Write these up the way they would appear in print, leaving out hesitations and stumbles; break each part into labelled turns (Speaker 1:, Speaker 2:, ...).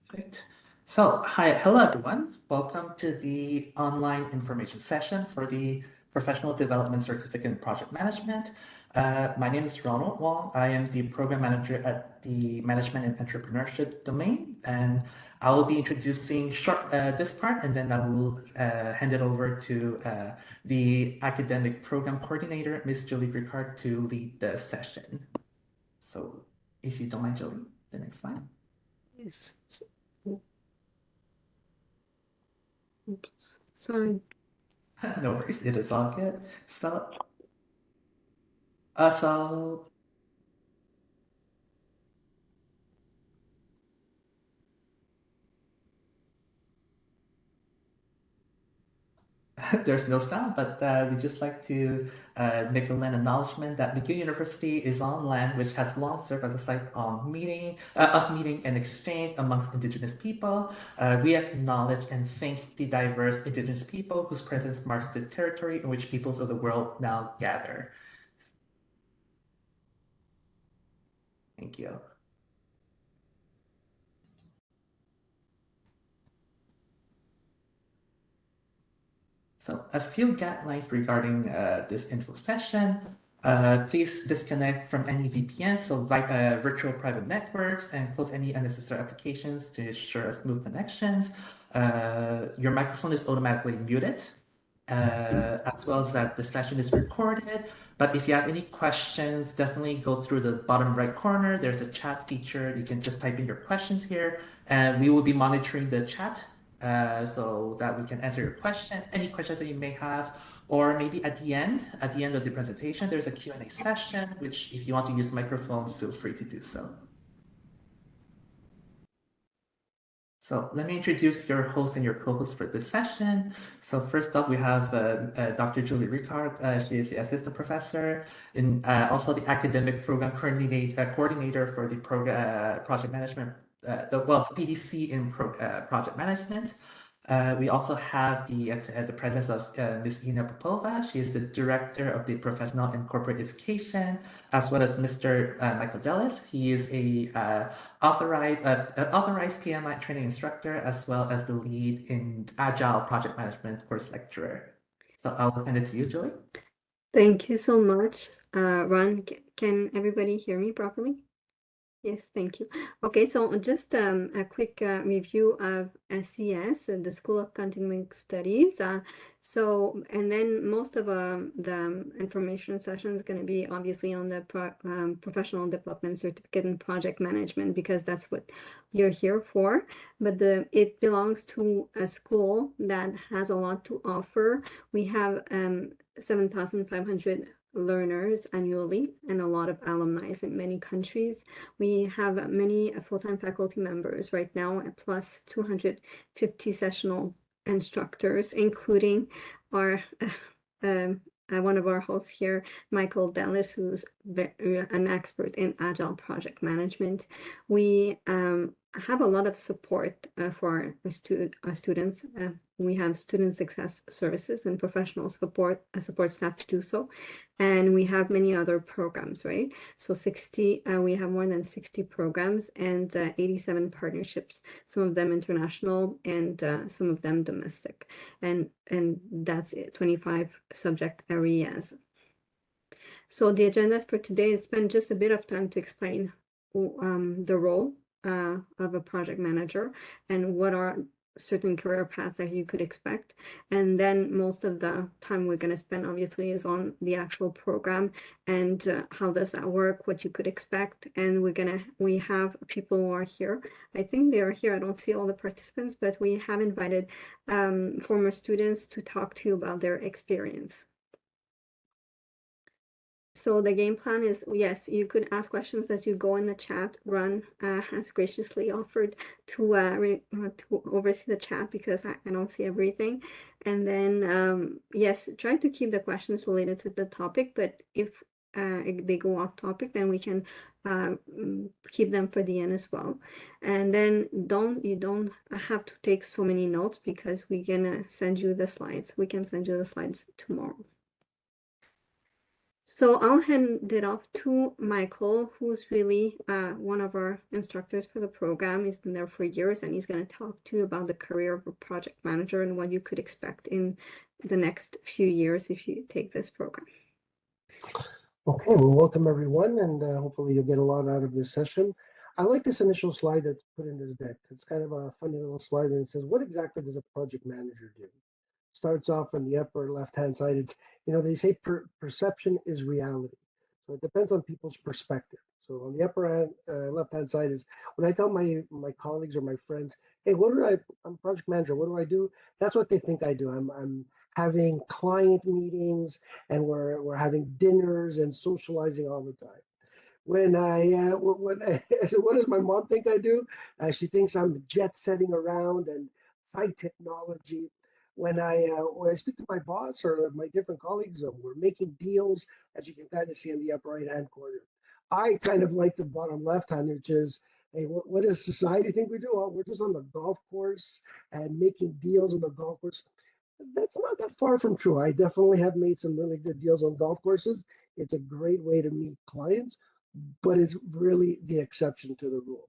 Speaker 1: Perfect. So, hello everyone. Welcome to the online information session for the Professional Development Certificate in Project Management. My name is Ronald Wong. I am the Program Manager at the Management and Entrepreneurship domain, and I will be introducing this part, and then I will hand it over to the Academic Program Coordinator, Ms. Julie Ricard, to lead the session. So, if you don't mind, Julie, the next slide.
Speaker 2: Yes. Oops. Sorry.
Speaker 1: No worries, it is all good. So there's no sound, but we just like to make a land acknowledgement that McGill University is on land which has long served as a site of meeting and exchange amongst Indigenous people. We acknowledge and thank the diverse Indigenous people whose presence marks the territory in which peoples of the world now gather. Thank you. So a few guidelines regarding this info session. Please disconnect from any VPNs, so virtual private networks, and close any unnecessary applications to ensure smooth connections. Your microphone is automatically muted, as well as that the session is recorded. But if you have any questions, definitely go through the bottom right corner. There's a chat feature. You can just type in your questions here, and we will be monitoring the chat so that we can answer your questions, any questions that you may have, or maybe at the end of the presentation, there's a Q&A session, which if you want to use microphones, feel free to do so. So let me introduce your host and your co-host for this session. So first up, we have Dr. Julie Ricard. She is the assistant professor and also the academic program coordinator for the project management, PDC in project management. We also have the presence of Ms. Ina Popova. She is the director of the professional and corporate education, as well as Mr. Michael Dellis. He is a authorized PMI training instructor, as well as the lead in Agile project management course lecturer. So I'll hand it to you, Julie.
Speaker 2: Thank you so much, Ron. Can everybody hear me properly? Yes, thank you. Okay, so just a quick review of SCS, the School of Continuing Studies. And then most of the information session is going to be obviously on the Professional Development Certificate in Project Management, because that's what you're here for. But it belongs to a school that has a lot to offer. We have 7,500 learners annually and a lot of alumni in many countries. We have many full-time faculty members right now, plus 250 sessional instructors, including our one of our hosts here, Michael Dellis, who's an expert in Agile project management. We have a lot of support for our students. We have student success services and professional support staff to do so. And we have many other programs, right? So we have more than 60 programs and 87 partnerships, some of them international and some of them domestic. And that's it, 25 subject areas. So the agenda for today is spend just a bit of time to explain the role of a project manager and what are certain career paths that you could expect. And then most of the time we're going to spend obviously is on the actual program and how does that work, what you could expect. And we have people who are here. I think they are here. I don't see all the participants, but we have invited former students to talk to you about their experience. So the game plan is, yes, you could ask questions as you go in the chat. Ron has graciously offered to oversee the chat because I don't see everything. And then, yes, try to keep the questions related to the topic, but if they go off topic, then we can keep them for the end as well. And then you don't have to take so many notes because we're gonna send you the slides. We can send you the slides tomorrow. So I'll hand it off to Michael, who's really one of our instructors for the program. He's been there for years, and he's going to talk to you about the career of a project manager and what you could expect in the next few years if you take this program.
Speaker 3: Okay, well, welcome everyone, and hopefully you'll get a lot out of this session. I like this initial slide that's put in this deck. It's kind of a funny little slide, and it says, what exactly does a project manager do? Starts off on the upper left-hand side. It's, they say perception is reality. So it depends on people's perspective. So on the upper left-hand side is when I tell my colleagues or my friends, hey, I'm a project manager, what do I do? That's what they think I do. I'm having client meetings, and we're having dinners and socializing all the time. When I said, what does my mom think I do? She thinks I'm jet setting around and high technology. When I speak to my boss or my different colleagues, we're making deals, as you can kind of see in the upper right hand corner. I kind of like the bottom left hand, which is, hey, what does society think we do? Oh, we're just on the golf course and making deals on the golf course. That's not that far from true. I definitely have made some really good deals on golf courses. It's a great way to meet clients, but it's really the exception to the rule.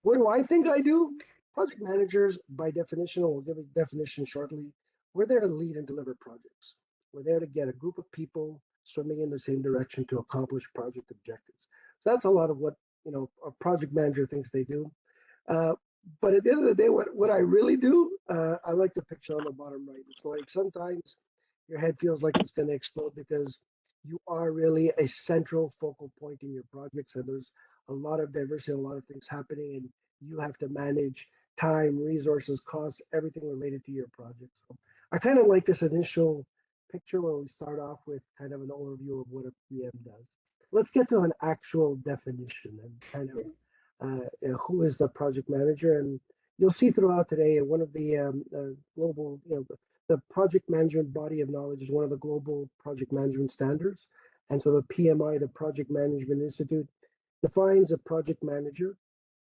Speaker 3: What do I think I do? Project managers, by definition, and we'll give a definition shortly, we're there to lead and deliver projects. We're there to get a group of people swimming in the same direction to accomplish project objectives. So that's a lot of what a project manager thinks they do. But at the end of the day, what I really do, I like the picture on the bottom right. It's like sometimes your head feels like it's going to explode because you are really a central focal point in your projects, and there's a lot of diversity, a lot of things happening, and you have to manage time, resources, costs, everything related to your project. So I kind of like this initial picture where we start off with kind of an overview of what a PM does. Let's get to an actual definition and kind of who is the project manager. And you'll see throughout today one of the global, the project management body of knowledge is one of the global project management standards. And so the PMI, the Project Management Institute, defines a project manager.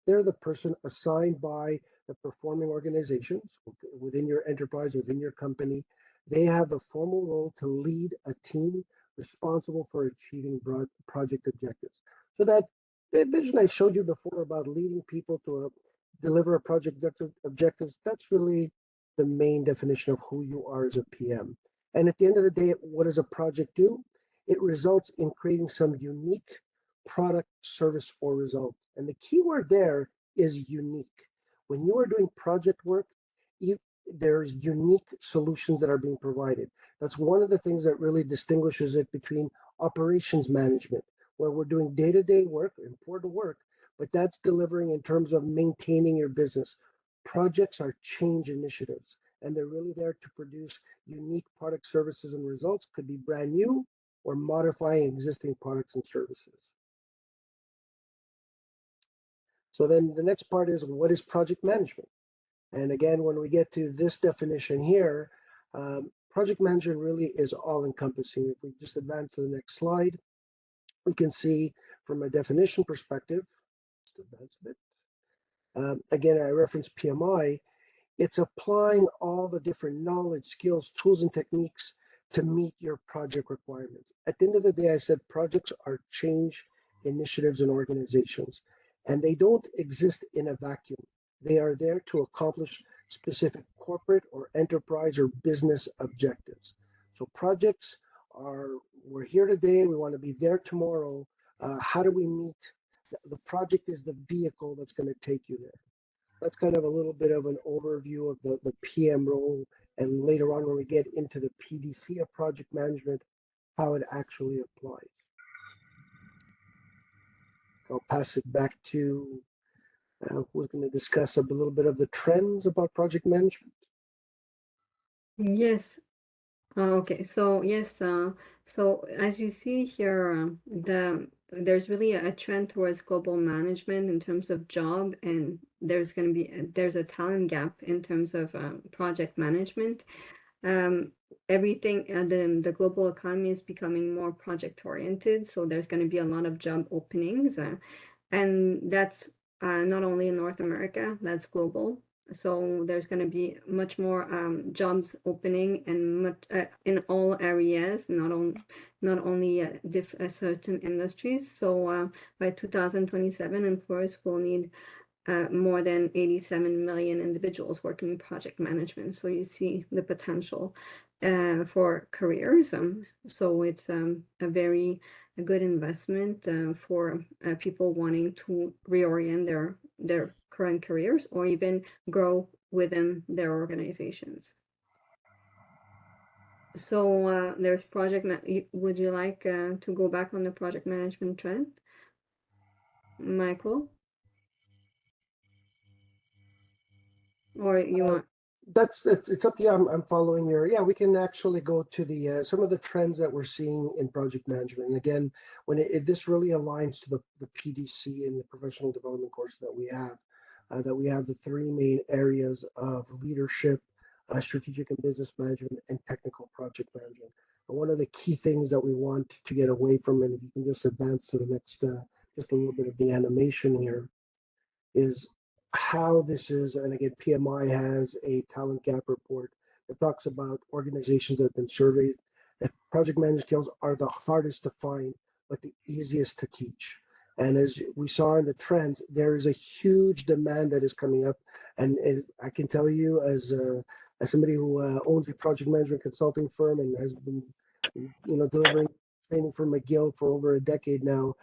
Speaker 3: They're the person assigned by the performing organizations within your enterprise, within your company. They have the formal role to lead a team responsible for achieving broad project objectives. So that vision I showed you before about leading people to deliver a project objectives, that's really the main definition of who you are as a PM. And at the end of the day, what does a project do? It results in creating some unique product, service, or result. And the key word there is unique. When you are doing project work, there's unique solutions that are being provided. That's one of the things that really distinguishes it between operations management, where we're doing day-to-day work, important work, but that's delivering in terms of maintaining your business. Projects are change initiatives, and they're really there to produce unique product, services, and results. Could be brand new or modifying existing products and services. So then the next part is, what is project management? And again, when we get to this definition here, project management really is all encompassing. If we just advance to the next slide, we can see from a definition perspective, just advance a bit. Again, I reference PMI. It's applying all the different knowledge, skills, tools, and techniques to meet your project requirements. At the end of the day, I said projects are change initiatives in organizations, and they don't exist in a vacuum. They are there to accomplish specific corporate or enterprise or business objectives. So projects we're here today, we want to be there tomorrow. How do we meet? The project is the vehicle that's going to take you there. That's kind of a little bit of an overview of the PM role, and later on when we get into the PDC of project management, how it actually applies. I'll pass it back to who's going to discuss a little bit of the trends about project management.
Speaker 2: Yes. Okay, so yes, so as you see here, there's really a trend towards global management in terms of job, and there's a talent gap in terms of project management. Everything the global economy is becoming more project oriented, so there's going to be a lot of job openings, and that's not only in North America, that's global. So there's going to be much more jobs opening and in all areas, not only not only certain industries. So by 2027, employers will need more than 87 million individuals working in project management. So you see the potential for careers. So it's a very good investment for people wanting to reorient their current careers or even grow within their organizations. So there's would you like to go back on the project management trend, Michael? Or you want?
Speaker 3: It's up to you. I'm following your, yeah, we can actually go to the some of the trends that we're seeing in project management. And again, when this really aligns to the PDC and the professional development course that we have the three main areas of leadership, strategic and business management, and technical project management. And one of the key things that we want to get away from, and if you can just advance to the next, just a little bit of the animation here, is how this is, and again, PMI has a talent gap report that talks about organizations that have been surveyed that project management skills are the hardest to find, but the easiest to teach. And as we saw in the trends, there is a huge demand that is coming up. And I can tell you, as somebody who owns a project management consulting firm and has been, delivering training for McGill for over a decade now,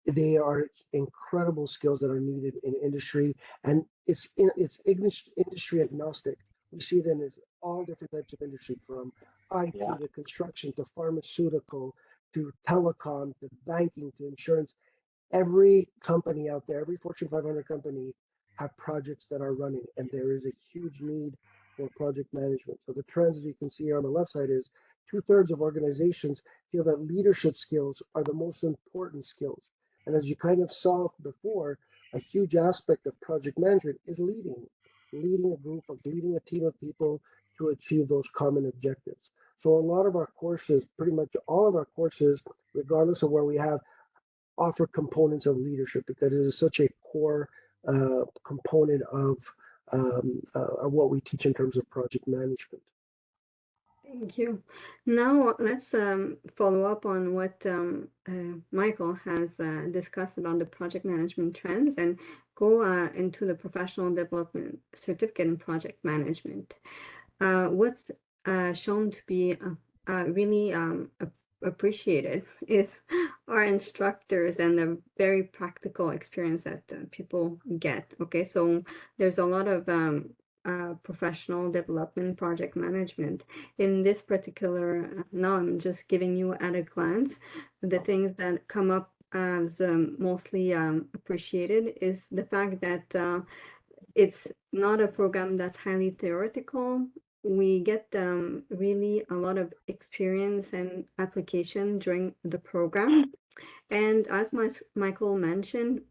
Speaker 3: they are incredible skills that are needed in industry, and it's industry agnostic. We see them in all different types of industry, from IT to construction to pharmaceutical to telecom to banking to insurance. Every company out there, every Fortune 500 company, have projects that are running, and there is a huge need for project management. So the trends, as you can see here on the left side, is 2/3 of organizations feel that leadership skills are the most important skills. And as you kind of saw before, a huge aspect of project management is leading a group, of leading a team of people to achieve those common objectives. So a lot of our courses, pretty much all of our courses, regardless of where we have, offer components of leadership because it is such a core component of what we teach in terms of project management.
Speaker 2: Thank you. Now let's follow up on what Michael has discussed about the project management trends and go into the professional development certificate in project management. What's shown to be really appreciated is our instructors and the very practical experience that people get. Okay, so there's a lot of professional development project management in this particular. Now I'm just giving you at a glance the things that come up as mostly appreciated is the fact that it's not a program that's highly theoretical. We get really a lot of experience and application during the program. And as Michael mentioned,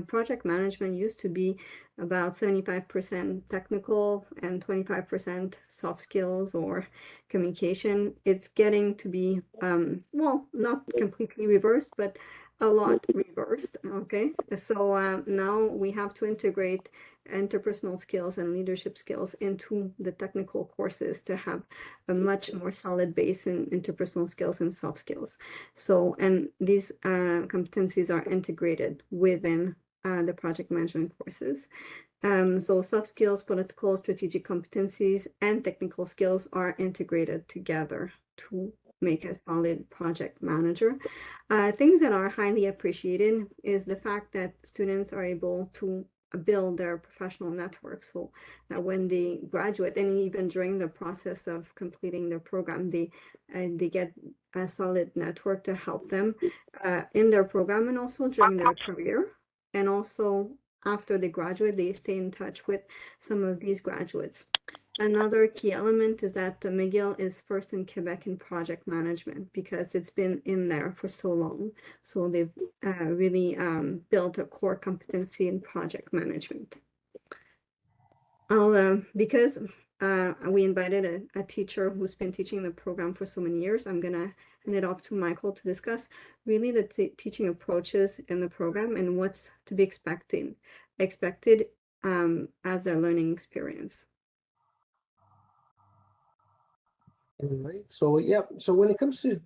Speaker 2: project management used to be about 75% technical and 25% soft skills or communication. It's getting to be, well, not completely reversed, but a lot reversed. Okay, so now we have to integrate interpersonal skills and leadership skills into the technical courses to have a much more solid base in interpersonal skills and soft skills. So, and these competencies are integrated within the project management courses. So soft skills, political, strategic competencies, and technical skills are integrated together to make a solid project manager. Things that are highly appreciated is the fact that students are able to build their professional network, so that when they graduate and even during the process of completing their program, they get a solid network to help them in their program and also during their career. And also after they graduate, they stay in touch with some of these graduates. Another key element is that McGill is first in Quebec in project management because it's been in there for so long. So they've really built a core competency in project management. Because we invited a teacher who's been teaching the program for so many years, I'm gonna hand it off to Michael to discuss really the teaching approaches in the program and what's to be expected as a learning experience.
Speaker 3: All right. So yeah. So when it comes to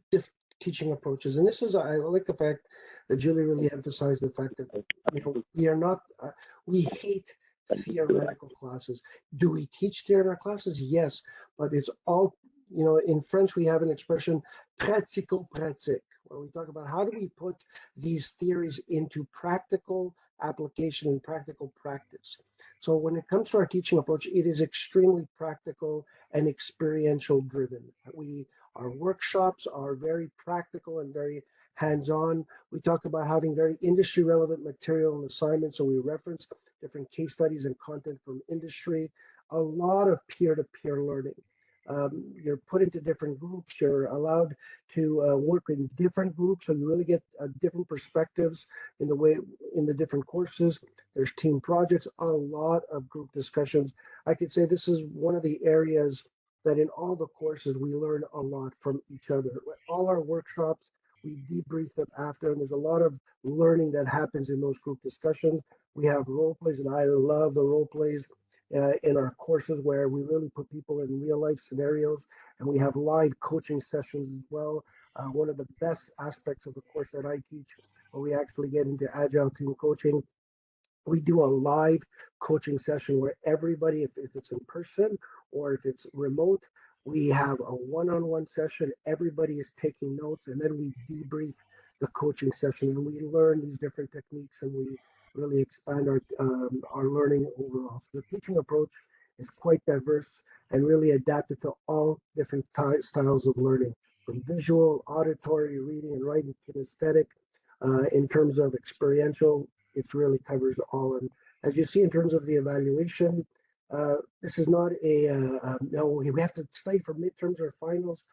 Speaker 3: teaching approaches, and this is I like the fact that Julie really emphasized the fact that we are not we hate theoretical classes. Do we teach theoretical classes? Yes, but it's all in French we have an expression pratico-pratique, where we talk about how do we put these theories into practical application and practical practice. So when it comes to our teaching approach, it is extremely practical and experiential driven. Our workshops are very practical and very hands-on. We talk about having very industry relevant material and assignments. So we reference different case studies and content from industry, a lot of peer-to-peer learning. You're put into different groups. You're allowed to work in different groups, so you really get different perspectives in the different courses. There's team projects, a lot of group discussions. I could say this is one of the areas that in all the courses we learn a lot from each other. All our workshops, we debrief them after, and there's a lot of learning that happens in those group discussions. We have role plays, and I love the role plays in our courses where we really put people in real life scenarios, and we have live coaching sessions as well. One of the best aspects of the course that I teach, where we actually get into agile team coaching, we do a live coaching session where everybody, if it's in person or if it's remote, we have a one-on-one session. Everybody is taking notes, and then we debrief the coaching session, and we learn these different techniques, and we really expand our learning overall. So the teaching approach is quite diverse and really adapted to all different styles of learning, from visual, auditory, reading and writing, kinesthetic. In terms of experiential, it really covers all. And as you see in terms of the evaluation, this is not no, we have to study for midterms or finals.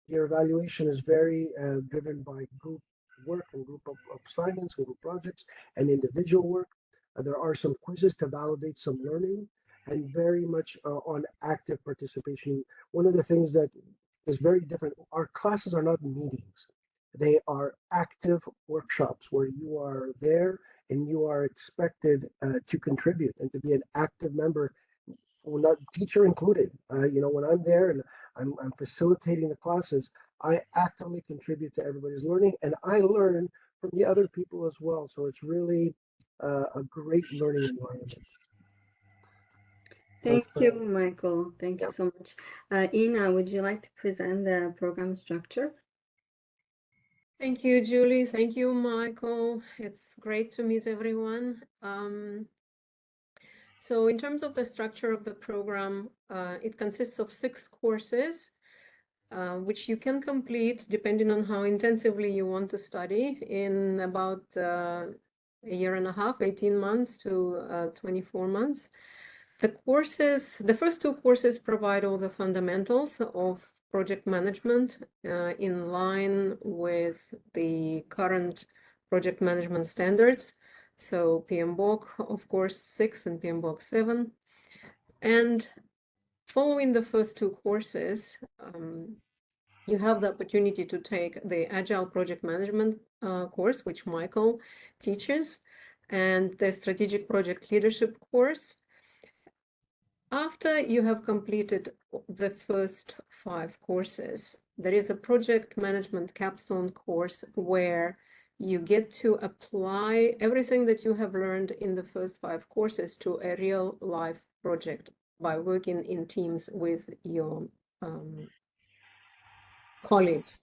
Speaker 3: Your evaluation is very driven by group work and group of assignments, group projects, and individual work. There are some quizzes to validate some learning, and very much on active participation. One of the things that is very different, our classes are not meetings. They are active workshops where you are there and you are expected to contribute and to be an active member, well, not teacher included. When I'm there and I'm facilitating the classes, I actively contribute to everybody's learning, and I learn from the other people as well. So it's really a great learning environment.
Speaker 2: Thank you, Michael. Thank
Speaker 3: Yeah.
Speaker 2: you so much. Ina, would you like to present the program structure?
Speaker 4: Thank you, Julie. Thank you, Michael. It's great to meet everyone. So in terms of the structure of the program, it consists of 6 courses, which you can complete depending on how intensively you want to study in about a year and a half, 18 months to 24 months. The first 2 courses provide all the fundamentals of project management in line with the current project management standards. So PMBOK, of course, 6 and PMBOK 7. And following the first 2 courses, you have the opportunity to take the Agile Project Management course, which Michael teaches, and the Strategic Project Leadership course. After you have completed the first 5 courses, there is a project management capstone course where you get to apply everything that you have learned in the first 5 courses to a real life project by working in teams with your colleagues.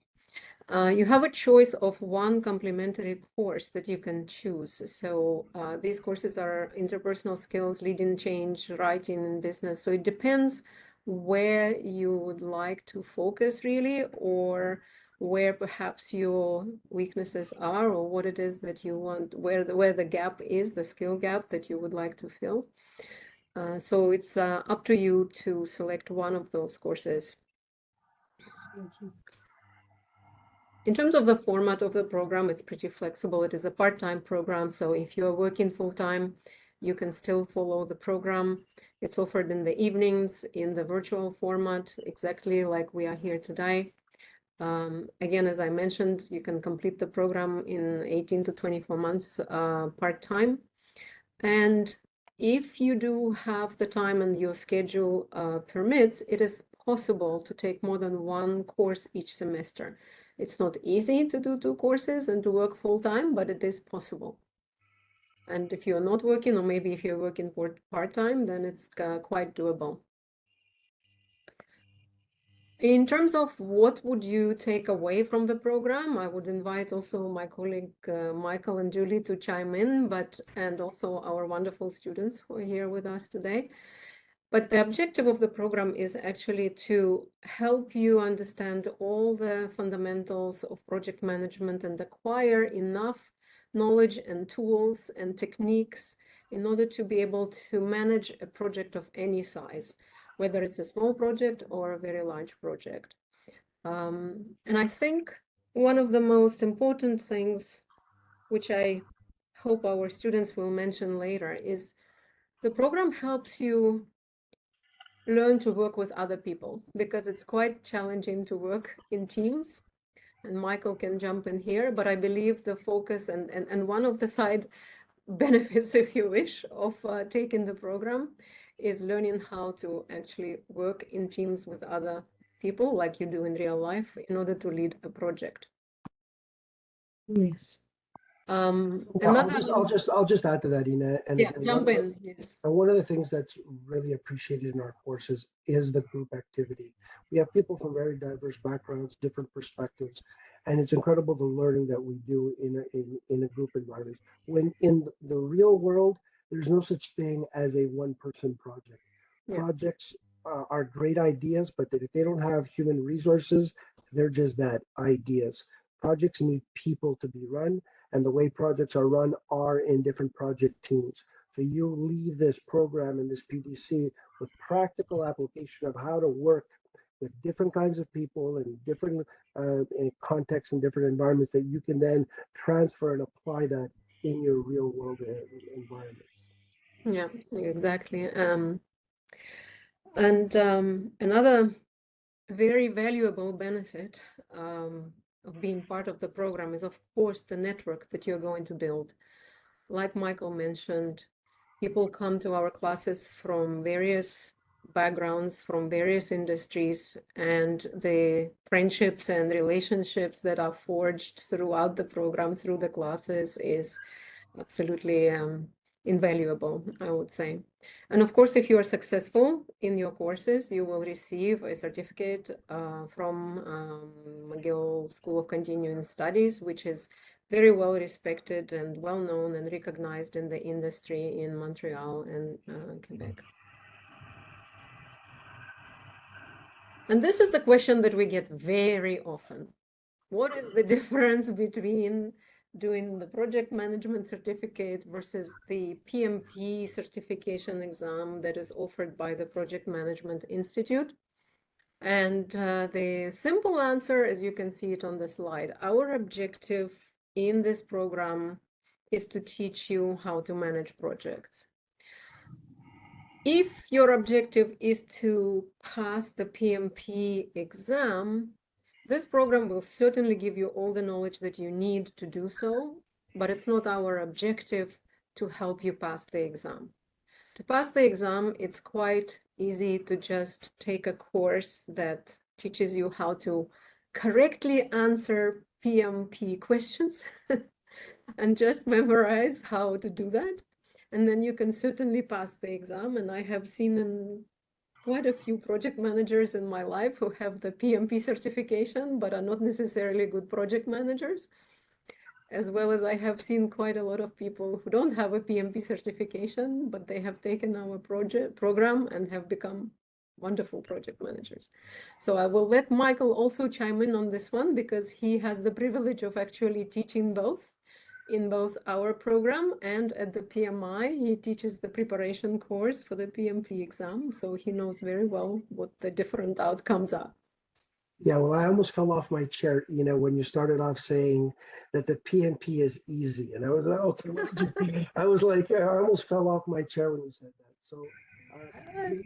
Speaker 4: You have a choice of 1 complementary course that you can choose. So these courses are interpersonal skills, leading change, writing, and business. So it depends where you would like to focus really, or where perhaps your weaknesses are, or what it is that you want, where the gap is, the skill gap that you would like to fill. So it's up to you to select one of those courses.
Speaker 2: Thank you.
Speaker 4: In terms of the format of the program, it's pretty flexible. It is a part-time program, so if you're working full-time, you can still follow the program. It's offered in the evenings in the virtual format, exactly like we are here today. Again, as I mentioned, you can complete the program in 18 to 24 months part-time. And if you do have the time and your schedule permits, it is possible to take more than one course each semester. It's not easy to do 2 courses and to work full-time, but it is possible. And if you're not working, or maybe if you're working part-time, then it's quite doable. In terms of what would you take away from the program, I would invite also my colleague Michael and Julie to chime in, and also our wonderful students who are here with us today. But the objective of the program is actually to help you understand all the fundamentals of project management and acquire enough knowledge and tools and techniques in order to be able to manage a project of any size, whether it's a small project or a very large project. And I think one of the most important things, which I hope our students will mention later, is the program helps you learn to work with other people, because it's quite challenging to work in teams. And Michael can jump in here, but I believe the focus and one of the side benefits, if you wish, of taking the program is learning how to actually work in teams with other people like you do in real life in order to lead a project.
Speaker 2: Yes.
Speaker 3: Yeah,
Speaker 4: Another,
Speaker 3: I'll just add to that, Ina. And
Speaker 4: yeah,
Speaker 3: again,
Speaker 4: jump in. Yes.
Speaker 3: and one of the things that's really appreciated in our courses is the group activity. We have people from very diverse backgrounds, different perspectives, and it's incredible the learning that we do in a group environment. When in the real world, there's no such thing as a one-person project.
Speaker 4: Yeah.
Speaker 3: Projects are great ideas, but if they don't have human resources, they're just that, ideas. Projects need people to be run, and the way projects are run are in different project teams. So you leave this program and this PDC with practical application of how to work with different kinds of people and different contexts and different environments that you can then transfer and apply that in your real world environments.
Speaker 4: Yeah, exactly. Another very valuable benefit of being part of the program is, of course, the network that you're going to build. Like Michael mentioned, people come to our classes from various backgrounds, from various industries, and the friendships and relationships that are forged throughout the program, through the classes, is absolutely invaluable, I would say. And of course, if you are successful in your courses, you will receive a certificate from McGill School of Continuing Studies, which is very well respected and well known and recognized in the industry in Montreal and Quebec. And this is the question that we get very often. What is the difference between doing the project management certificate versus the PMP certification exam that is offered by the Project Management Institute? And the simple answer, as you can see it on the slide, our objective in this program is to teach you how to manage projects. If your objective is to pass the PMP exam, this program will certainly give you all the knowledge that you need to do so, but it's not our objective to help you pass the exam. To pass the exam, it's quite easy to just take a course that teaches you how to correctly answer PMP questions and just memorize how to do that. And then you can certainly pass the exam. And I have seen quite a few project managers in my life who have the PMP certification, but are not necessarily good project managers. As well as I have seen quite a lot of people who don't have a PMP certification, but they have taken our program and have become wonderful project managers. So I will let Michael also chime in on this one, because he has the privilege of actually teaching both in both our program and at the PMI. He teaches the preparation course for the PMP exam, so he knows very well what the different outcomes are.
Speaker 3: Yeah, well, I almost fell off my chair, when you started off saying that the PMP is easy. And I was like, okay, I was like, I almost fell off my chair when you said that. So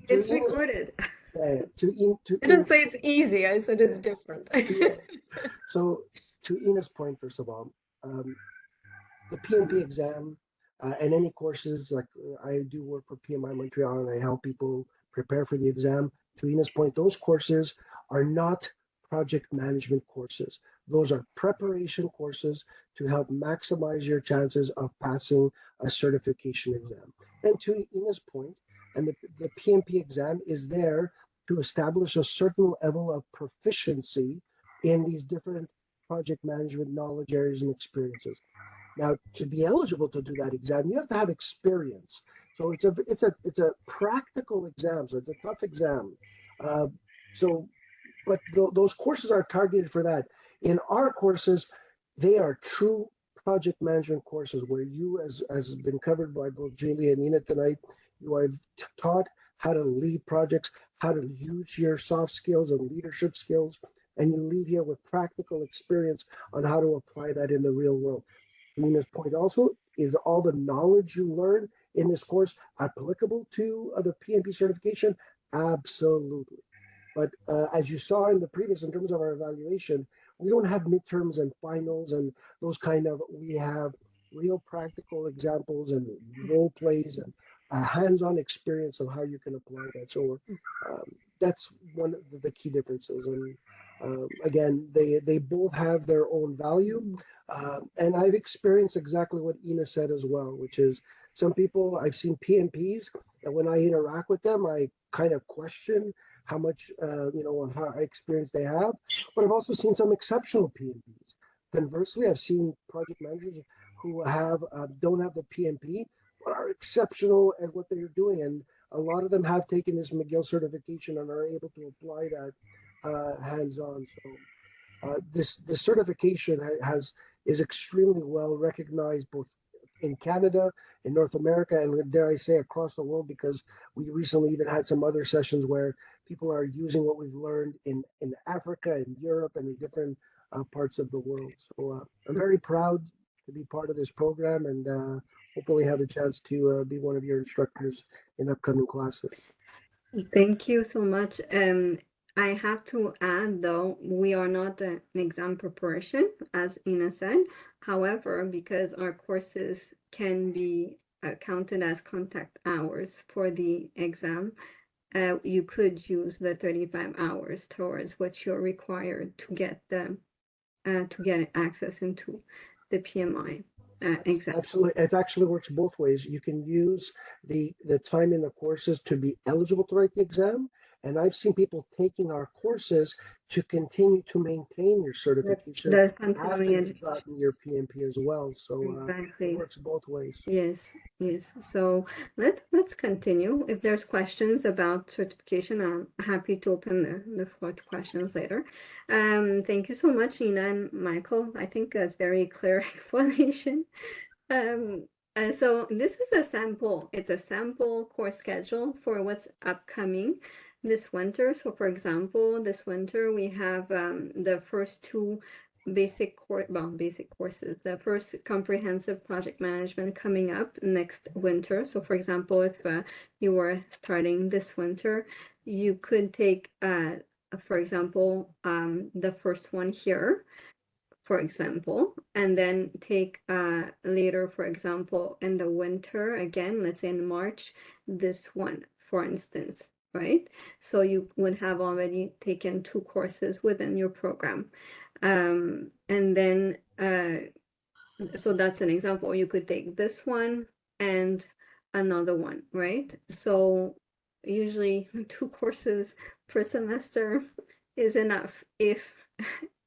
Speaker 4: it's recorded.
Speaker 3: I
Speaker 4: didn't say it's easy, I said it's different.
Speaker 3: Yeah. So to Ina's point, first of all, the PMP exam and any courses, like I do work for PMI Montreal and I help people prepare for the exam. To Ina's point, those courses are not project management courses. Those are preparation courses to help maximize your chances of passing a certification exam. And to Ina's point, and the PMP exam is there to establish a certain level of proficiency in these different project management knowledge areas and experiences. Now, to be eligible to do that exam, you have to have experience. So it's a practical exam. So it's a tough exam. But those courses are targeted for that. In our courses, they are true project management courses where you, as has been covered by both Julie and Ina tonight, you are taught how to lead projects, how to use your soft skills and leadership skills, and you leave here with practical experience on how to apply that in the real world. Ina's point also is all the knowledge you learn in this course applicable to the PMP certification? Absolutely. But as you saw in the previous, in terms of our evaluation, we don't have midterms and finals and those kind of, we have real practical examples and role plays and a hands-on experience of how you can apply that. So that's one of the key differences. And again, they both have their own value. And I've experienced exactly what Ina said as well, which is some people, I've seen PMPs that when I interact with them, I kind of question how much, how experience they have. But I've also seen some exceptional PMPs. Conversely, I've seen project managers who don't have the PMP, but are exceptional at what they're doing. And a lot of them have taken this McGill certification and are able to apply that hands-on. So this certification is extremely well recognized both in Canada, in North America, and dare I say across the world, because we recently even had some other sessions where people are using what we've learned in Africa, in Europe, and in different parts of the world. So I'm very proud to be part of this program and hopefully have the chance to be one of your instructors in upcoming classes.
Speaker 2: Thank you so much. I have to add, though, we are not an exam preparation, as Ina said. However, because our courses can be counted as contact hours for the exam, you could use the 35 hours towards what you're required to get access into the PMI exam.
Speaker 3: Absolutely, it actually works both ways. You can use the time in the courses to be eligible to write the exam, and I've seen people taking our courses to continue to maintain your certification after you've gotten your PMP as well. So it works both ways.
Speaker 2: Yes. So let's continue. If there's questions about certification, I'm happy to open the floor to questions later. Thank you so much, Ina and Michael. I think that's very clear explanation. So this is a sample. It's a sample course schedule for what's upcoming this winter. So for example, this winter we have the first two basic courses, the first comprehensive project management coming up next winter. So for example, if you were starting this winter, you could take for example the first one here, for example, and then take later, for example, in the winter, again, let's say in March, this one, for instance, right? So you would have already taken 2 courses within your program. And then, so that's an example. You could take this one and another one, right? So usually 2 courses per semester is enough, if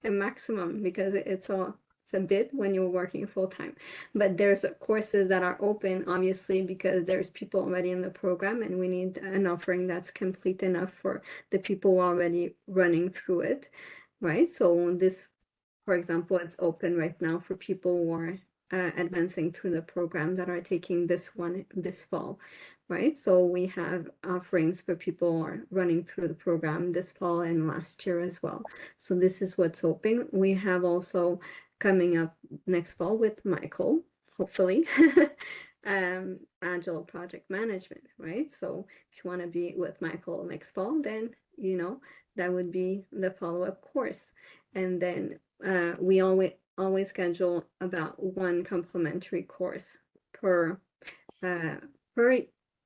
Speaker 2: a maximum, because it's a bit when you're working full-time. But there's courses that are open, obviously, because there's people already in the program and we need an offering that's complete enough for the people already running through it, right? So this, for example, it's open right now for people who are advancing through the program that are taking this one this fall, right? So we have offerings for people who are running through the program this fall and last year as well. So this is what's open. We have also coming up next fall with Michael, hopefully, Agile Project Management, right? So if you want to be with Michael next fall, then, you know, that would be the follow-up course. And then we always schedule about 1 complementary course per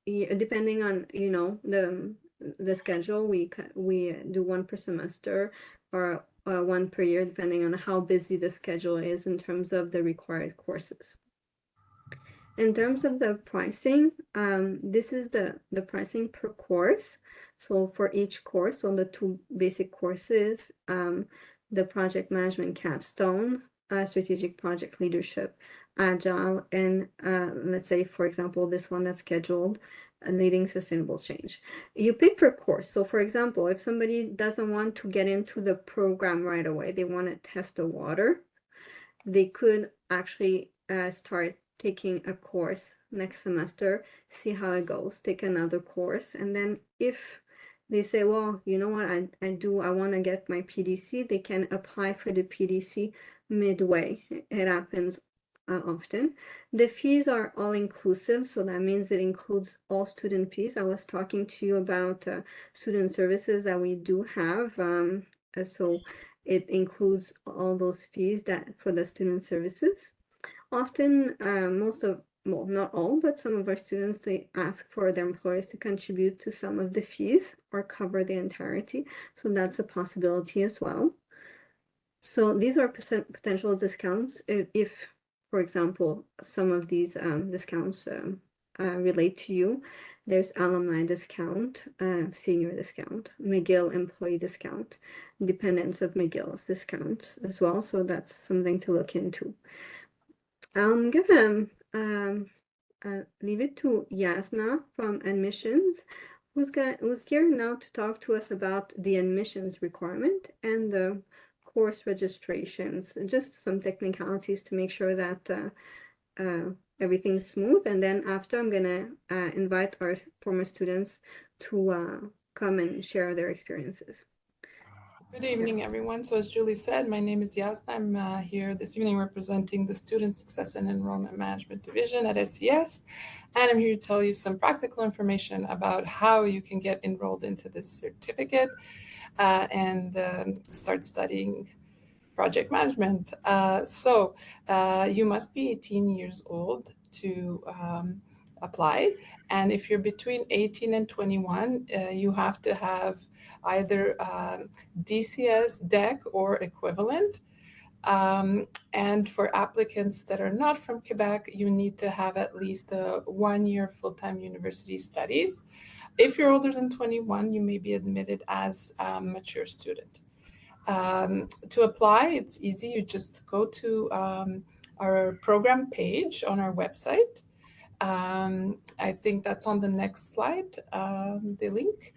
Speaker 2: year, depending on, you know, the schedule. We do one per semester or one per year, depending on how busy the schedule is in terms of the required courses. In terms of the pricing, this is the pricing per course. So for each course, on the two basic courses, the project management capstone, strategic project leadership, agile, and let's say, for example, this one that's scheduled, leading sustainable change. You pay per course. So for example, if somebody doesn't want to get into the program right away, they want to test the water, they could actually start taking a course next semester, see how it goes, take another course, and then if they say, well, you know what, I want to get my PDC, they can apply for the PDC midway. It happens often. The fees are all inclusive, so that means it includes all student fees. I was talking to you about student services that we do have. So it includes all those fees that for the student services. Often, well, not all, but some of our students, they ask for their employers to contribute to some of the fees or cover the entirety. So that's a possibility as well. So these are potential discounts if, for example, some of these discounts relate to you. There's alumni discount, senior discount, McGill employee discount, dependents of McGill's discount as well. So that's something to look into. I'm gonna leave it to Yasna from admissions, who's here now to talk to us about the admissions requirement and the course registrations, just some technicalities to make sure that everything's smooth. And then after, I'm gonna invite our former students to come and share their experiences.
Speaker 5: Good evening, everyone. So as Julie said, my name is Yasna. I'm here this evening representing the Student Success and Enrollment Management Division at SES. And I'm here to tell you some practical information about how you can get enrolled into this certificate and start studying project management. So you must be 18 years old to apply. And if you're between 18 and 21, you have to have either DCS, DEC, or equivalent. And for applicants that are not from Quebec, you need to have at least 1 year full-time university studies. If you're older than 21, you may be admitted as a mature student. To apply, it's easy. You just go to our program page on our website. I think that's on the next slide, the link.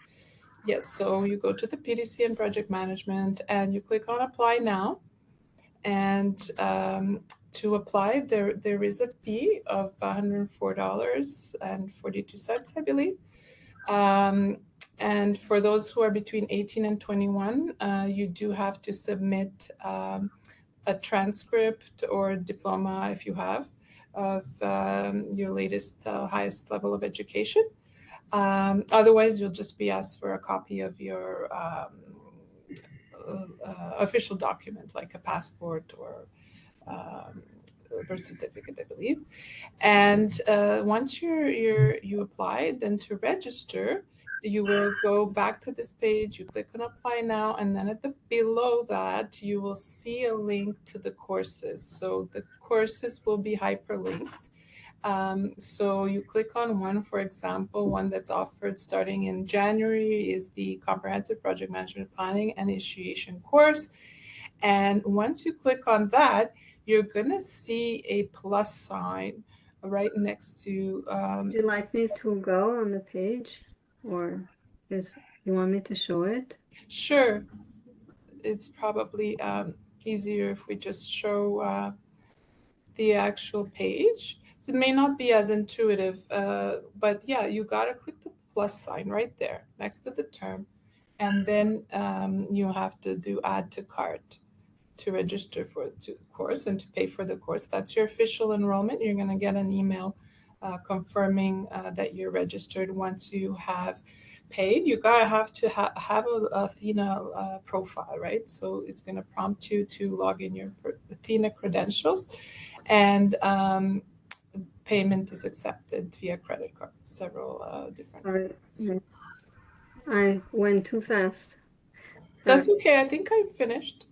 Speaker 5: Yes, so you go to the PDC and project management and you click on apply now. And to apply, there is a fee of $104.42, I believe. And for those who are between 18 and 21, you do have to submit a transcript or diploma, if you have, of your latest highest level of education. Otherwise, you'll just be asked for a copy of your official document, like a passport or a birth certificate, I believe. And once you applied, then to register, you will go back to this page, you click on apply now, and then below that, you will see a link to the courses. So the courses will be hyperlinked. So you click on one, for example, one that's offered starting in January is the Comprehensive Project Management Planning and Initiation course. And once you click on that, you're gonna see a plus sign right next to.
Speaker 2: Would you like me to go on the page, or you want me to show it?
Speaker 5: Sure. It's probably easier if we just show the actual page. So it may not be as intuitive, but yeah, you gotta click the plus sign right there next to the term. And then you have to do add to cart to register for the course and to pay for the course. That's your official enrollment. You're gonna get an email confirming that you're registered once you have paid. You gotta have to have a Athena profile, right? So it's gonna prompt you to log in your Athena credentials, and payment is accepted via credit card, several different.
Speaker 2: Sorry. I went too fast.
Speaker 5: That's okay. I think I finished.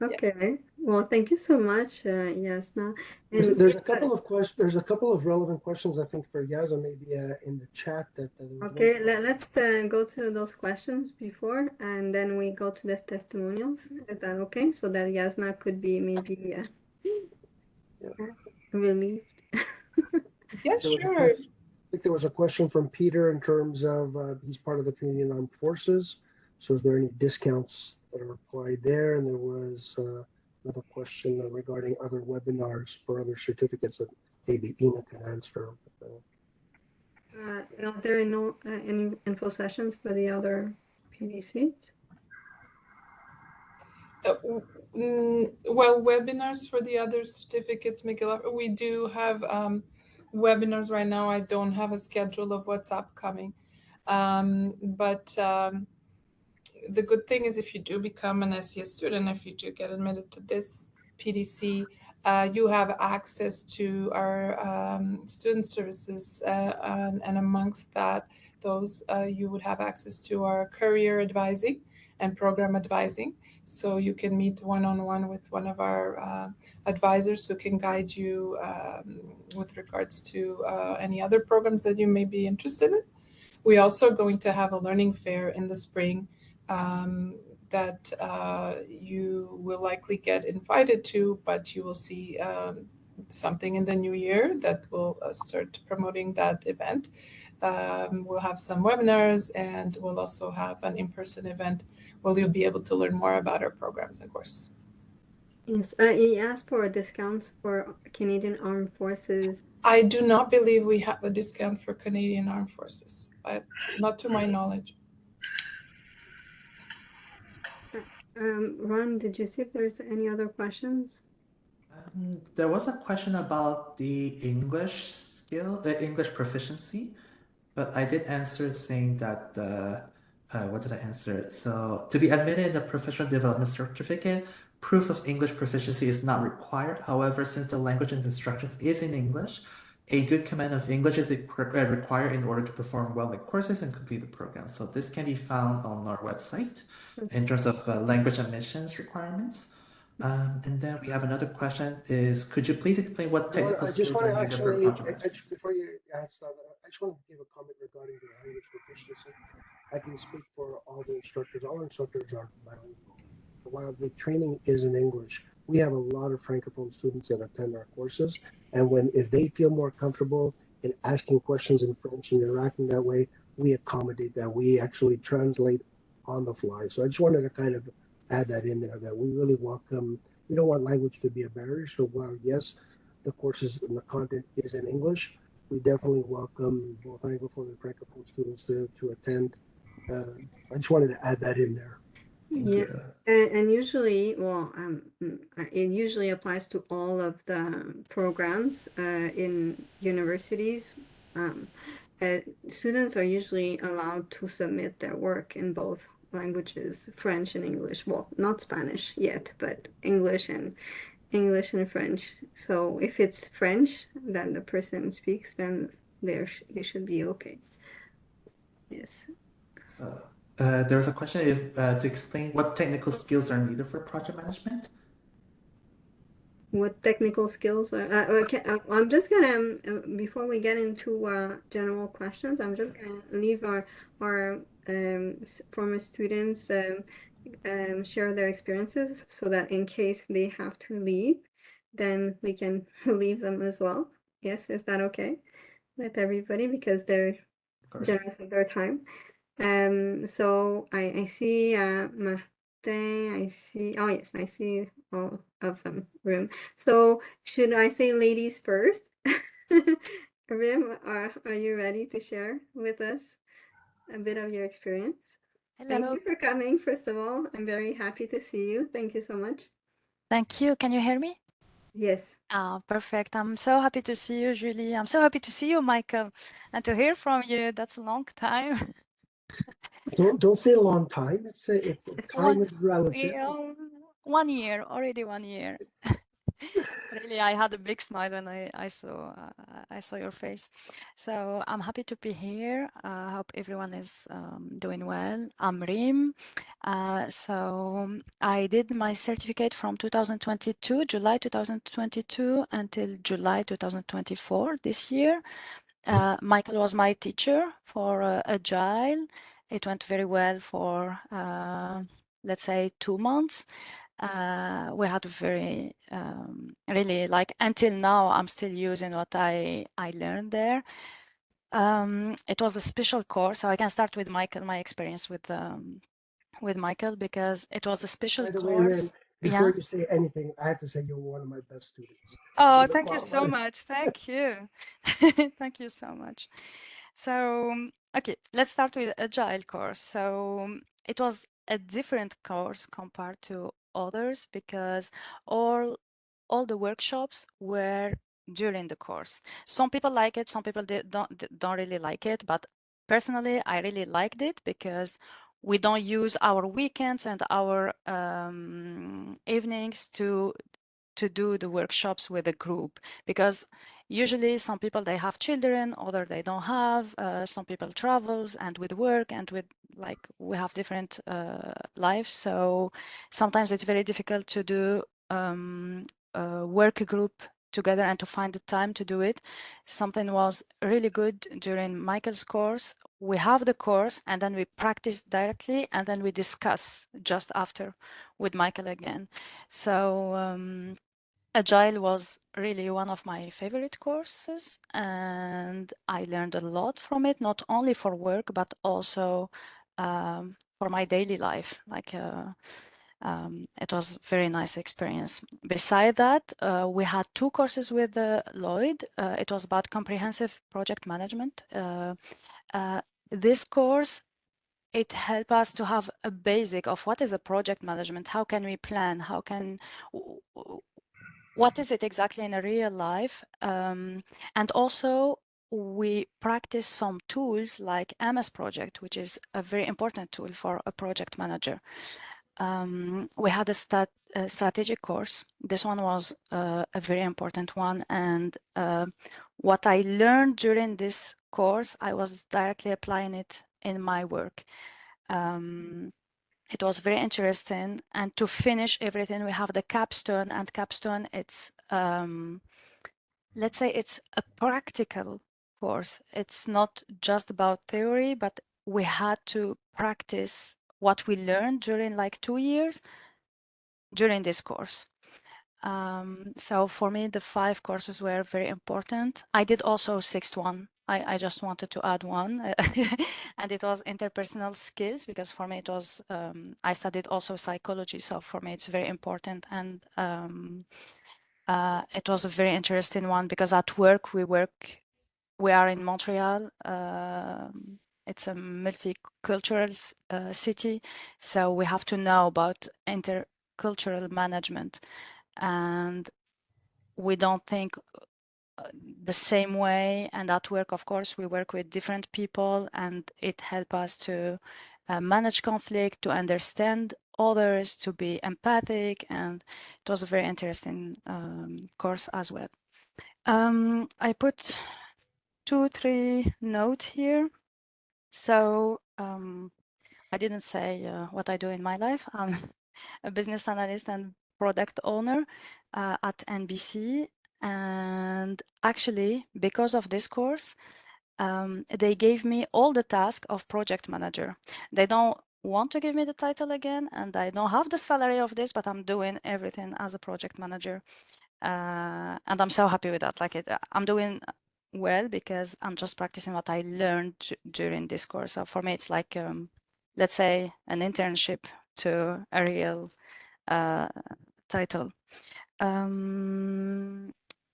Speaker 2: Okay. Well, thank you so much, Yasna. And
Speaker 3: There's a couple of questions. There's a couple of relevant questions I think for Yaza maybe in the chat that there was one
Speaker 2: okay,
Speaker 3: from-
Speaker 2: let's go to those questions before, and then we go to the testimonials. Is that okay? So that Yasna could be maybe relieved.
Speaker 5: Yeah,
Speaker 3: there was a
Speaker 5: sure.
Speaker 3: question, I think there was a question from Peter in terms of he's part of the Canadian Armed Forces. So is there any discounts that are applied there? And there was another question regarding other webinars for other certificates that maybe Ina can answer.
Speaker 2: Are there no any info sessions for the other PDCs?
Speaker 5: Well, webinars for the other certificates, Miguel, we do have webinars right now. I don't have a schedule of what's upcoming. But the good thing is if you do become an SES student, if you do get admitted to this PDC, you have access to our student services, and amongst that, those you would have access to our career advising and program advising. So you can meet one-on-one with one of our advisors who can guide you with regards to any other programs that you may be interested in. We also are going to have a learning fair in the spring that you will likely get invited to, but you will see something in the new year that will start promoting that event. We'll have some webinars, and we'll also have an in-person event where you'll be able to learn more about our programs and courses.
Speaker 2: Yes, he asked for discounts for Canadian Armed Forces.
Speaker 5: I do not believe we have a discount for Canadian Armed Forces, not to my knowledge.
Speaker 2: Ron, did you see if there's any other questions?
Speaker 1: There was a question about the English English proficiency, but I did answer saying that what did I answer? So to be admitted in the professional development certificate, proof of English proficiency is not required. However, since the language and instructions is in English, a good command of English is required in order to perform WELMIC courses and complete the program. So this can be found on our website in terms of language admissions requirements. And then we have another question is, could you please explain what technical
Speaker 3: I just
Speaker 1: skills
Speaker 3: want
Speaker 1: are
Speaker 3: to
Speaker 1: needed for
Speaker 3: actually,
Speaker 1: project management?
Speaker 3: before you ask, I just want to give a comment regarding the language proficiency. I can speak for all the instructors. All instructors are bilingual. While the training is in English, we have a lot of Francophone students that attend our courses. And if they feel more comfortable in asking questions in French and interacting that way, we accommodate that. We actually translate on the fly. So I just wanted to kind of add that in there, that we really welcome, we don't want language to be a barrier. So while, yes, the courses and the content is in English, we definitely welcome both Anglophone and Francophone students to attend. I just wanted to add that in there.
Speaker 2: Yeah, and usually, well, it usually applies to all of the programs in universities. Students are usually allowed to submit their work in both languages, French and English. Well, not Spanish yet, but English and French. So if it's French that the person speaks, then they should be okay. Yes.
Speaker 1: There's a question if to explain what technical skills are needed for project management.
Speaker 2: What technical skills are, okay, I'm just gonna, before we get into general questions, I'm just gonna leave our former students share their experiences so that in case they have to leave, then we can leave them as well. Yes, is that okay with everybody? Because they're generous of their time. So I see Martin, I see, oh yes, I see all of them room. So should I say ladies first? Rim, are you ready to share with us a bit of your experience? Thank
Speaker 6: Hello.
Speaker 2: you for coming, first of all. I'm very happy to see you. Thank you so much.
Speaker 6: Thank you. Can you hear me?
Speaker 2: Yes.
Speaker 6: Perfect. I'm so happy to see you, Julie. I'm so happy to see you, Michael, and to hear from you. That's a long time.
Speaker 3: Don't say a long time. It's time is relative.
Speaker 6: Yeah, 1 year, already 1 year. Really, I had a big smile when I saw your face. So I'm happy to be here. I hope everyone is doing well. I'm Rim. So I did my certificate from 2022, July 2022 until July 2024 this year. Michael was my teacher for Agile. It went very well for, let's say, 2 months. We had very, really like until now, I'm still using what I learned there. It was a special course, so I can start with Michael, my experience with Michael, because it was a special
Speaker 3: By the way, Rim,
Speaker 6: course.
Speaker 3: before
Speaker 6: Yeah.
Speaker 3: you say anything, I have to say you're one of my best students.
Speaker 6: Oh,
Speaker 3: From the
Speaker 6: thank you
Speaker 3: bottom
Speaker 6: so
Speaker 3: line.
Speaker 6: much. Thank you. Thank you so much. So, okay, let's start with Agile course. So it was a different course compared to others because all the workshops were during the course. Some people like it, some people don't really like it, but personally, I really liked it because we don't use our weekends and our evenings to do the workshops with a group, because usually some people they have children, other they don't have, some people travels and with work and with like we have different lives, so sometimes it's very difficult to do a work group together and to find the time to do it. Something was really good during Michael's course. We have the course and then we practice directly and then we discuss just after with Michael again. So Agile was really one of my favorite courses, and I learned a lot from it, not only for work, but also for my daily life. Like it was a very nice experience. Beside that, we had 2 courses with Lloyd. It was about comprehensive project management. This course, it helped us to have a basic of what is a project management, how can we plan, how can what is it exactly in a real life, and also we practice some tools like MS Project, which is a very important tool for a project manager. We had a strategic course. This one was a very important one, and what I learned during this course, I was directly applying it in my work. It was very interesting, and to finish everything, we have the capstone, and capstone, it's let's say it's a practical course. It's not just about theory, but we had to practice what we learned during like 2 years during this course. So for me, the 5 courses were very important. I did also 6th one. I just wanted to add one, and it was interpersonal skills, because for me it was, I studied also psychology, so for me it's very important, and it was a very interesting one because at work we are in Montreal. It's a multicultural city, so we have to know about intercultural management, and we don't think the same way. And at work, of course, we work with different people, and it helps us to manage conflict, to understand others, to be empathic, and it was a very interesting course as well. I put 2-3 notes here. So I didn't say what I do in my life. I'm a business analyst and product owner at NBC. And actually, because of this course, they gave me all the tasks of project manager. They don't want to give me the title again, and I don't have the salary of this, but I'm doing everything as a project manager. And I'm so happy with that. Like I'm doing well because I'm just practicing what I learned during this course. So for me, it's like, let's say, an internship to a real title.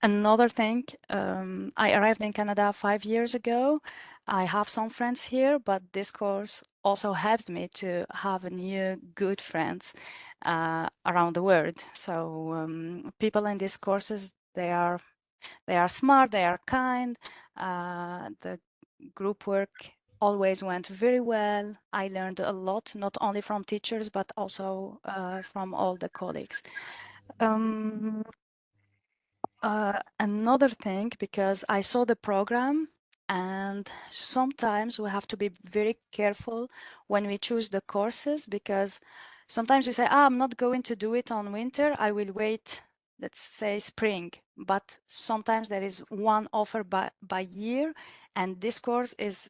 Speaker 6: Another thing, I arrived in Canada 5 years ago. I have some friends here, but this course also helped me to have a new good friends around the world. So people in these courses, they are smart, they are kind. The group work always went very well. I learned a lot, not only from teachers, but also from all the colleagues. Another thing, because I saw the program, and sometimes we have to be very careful when we choose the courses, because sometimes you say, I'm not going to do it on winter, I will wait, let's say spring. But sometimes there is one offer by year, and this course is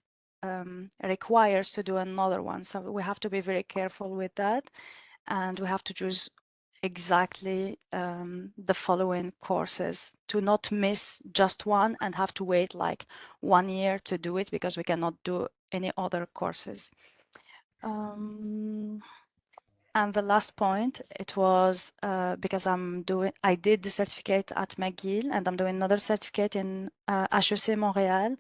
Speaker 6: requires to do another one. So we have to be very careful with that, and we have to choose exactly the following courses to not miss just one and have to wait like 1 year to do it, because we cannot do any other courses. And the last point, it was because I did the certificate at McGill, and I'm doing another certificate in HEC Montréal.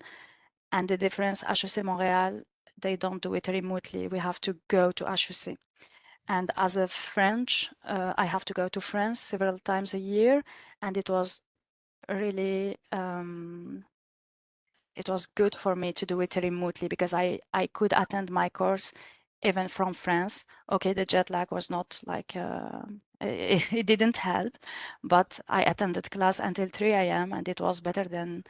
Speaker 6: And the difference, HEC Montréal, they don't do it remotely. We have to go to HEC. And as a French, I have to go to France several times a year, and it was really it was good for me to do it remotely, because I could attend my course even from France. Okay, the jet lag was not like it didn't help, but I attended class until 3 a.m. and it was better than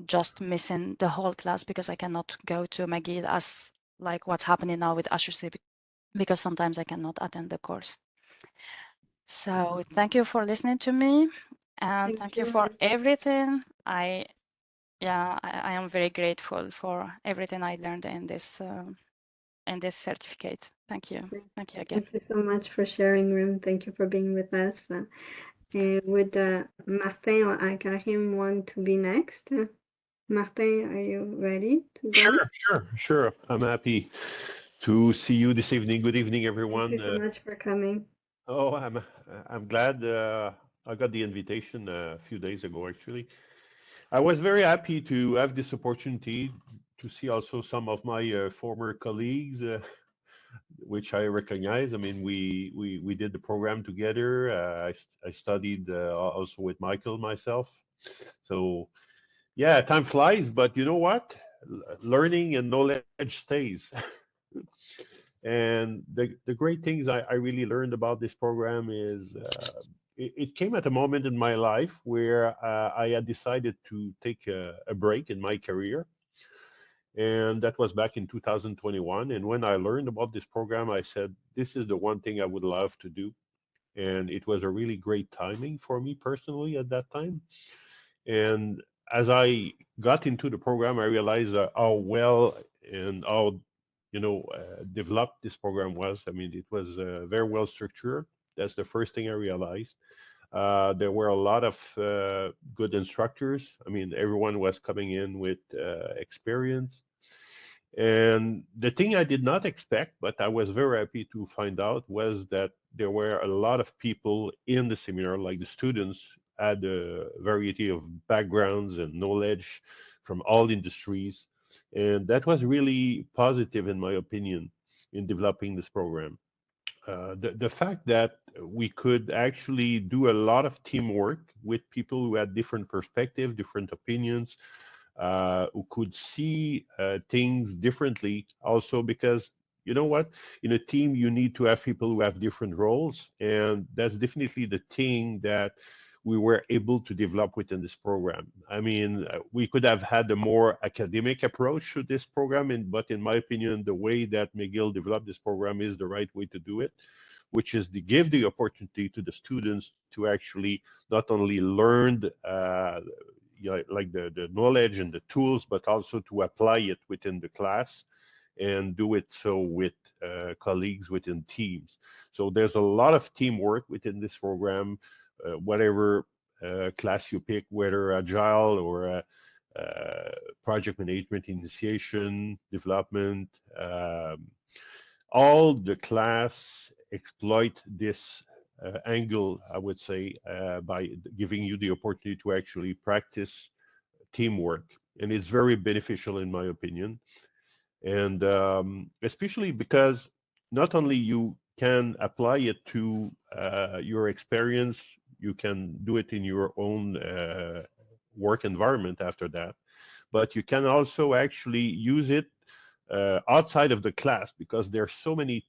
Speaker 6: just missing the whole class, because I cannot go to McGill as like what's happening now with HEC, because sometimes I cannot attend the course. So thank you for listening to me, and thank you for everything. I am very grateful for everything I learned in this certificate. Thank you. Thank you again.
Speaker 2: Thank you so much for sharing, Rim. Thank you for being with us. Would Martin or Karim want to be next? Martin, are you ready to go?
Speaker 7: Sure. I'm happy to see you this evening. Good evening, everyone.
Speaker 2: Thank you so much for coming.
Speaker 7: Oh, I'm glad I got the invitation a few days ago, actually. I was very happy to have this opportunity to see also some of my former colleagues, which I recognize. I mean, we did the program together. I studied also with Michael myself. So yeah, time flies, but you know what? Learning and knowledge stays. And the great things I really learned about this program is it came at a moment in my life where I had decided to take a break in my career. And that was back in 2021. And when I learned about this program, I said, this is the one thing I would love to do. And it was a really great timing for me personally at that time. And as I got into the program, I realized how well and how developed this program was. I mean, it was very well structured. That's the first thing I realized. There were a lot of good instructors. I mean, everyone was coming in with experience. And the thing I did not expect, but I was very happy to find out, was that there were a lot of people in the seminar, like the students had a variety of backgrounds and knowledge from all industries. And that was really positive, in my opinion, in developing this program. The fact that we could actually do a lot of teamwork with people who had different perspectives, different opinions, who could see things differently also, because you know what, in a team you need to have people who have different roles, and that's definitely the thing that we were able to develop within this program. I mean, we could have had a more academic approach to this program, but in my opinion, the way that McGill developed this program is the right way to do it, which is to give the opportunity to the students to actually not only learn like the knowledge and the tools, but also to apply it within the class and do it so with colleagues within teams. So there's a lot of teamwork within this program, whatever class you pick, whether agile or project management, initiation, development. All the class exploit this angle, I would say, by giving you the opportunity to actually practice teamwork. And it's very beneficial, in my opinion. And especially because not only you can apply it to your experience, you can do it in your own work environment after that, but you can also actually use it outside of the class, because there's so many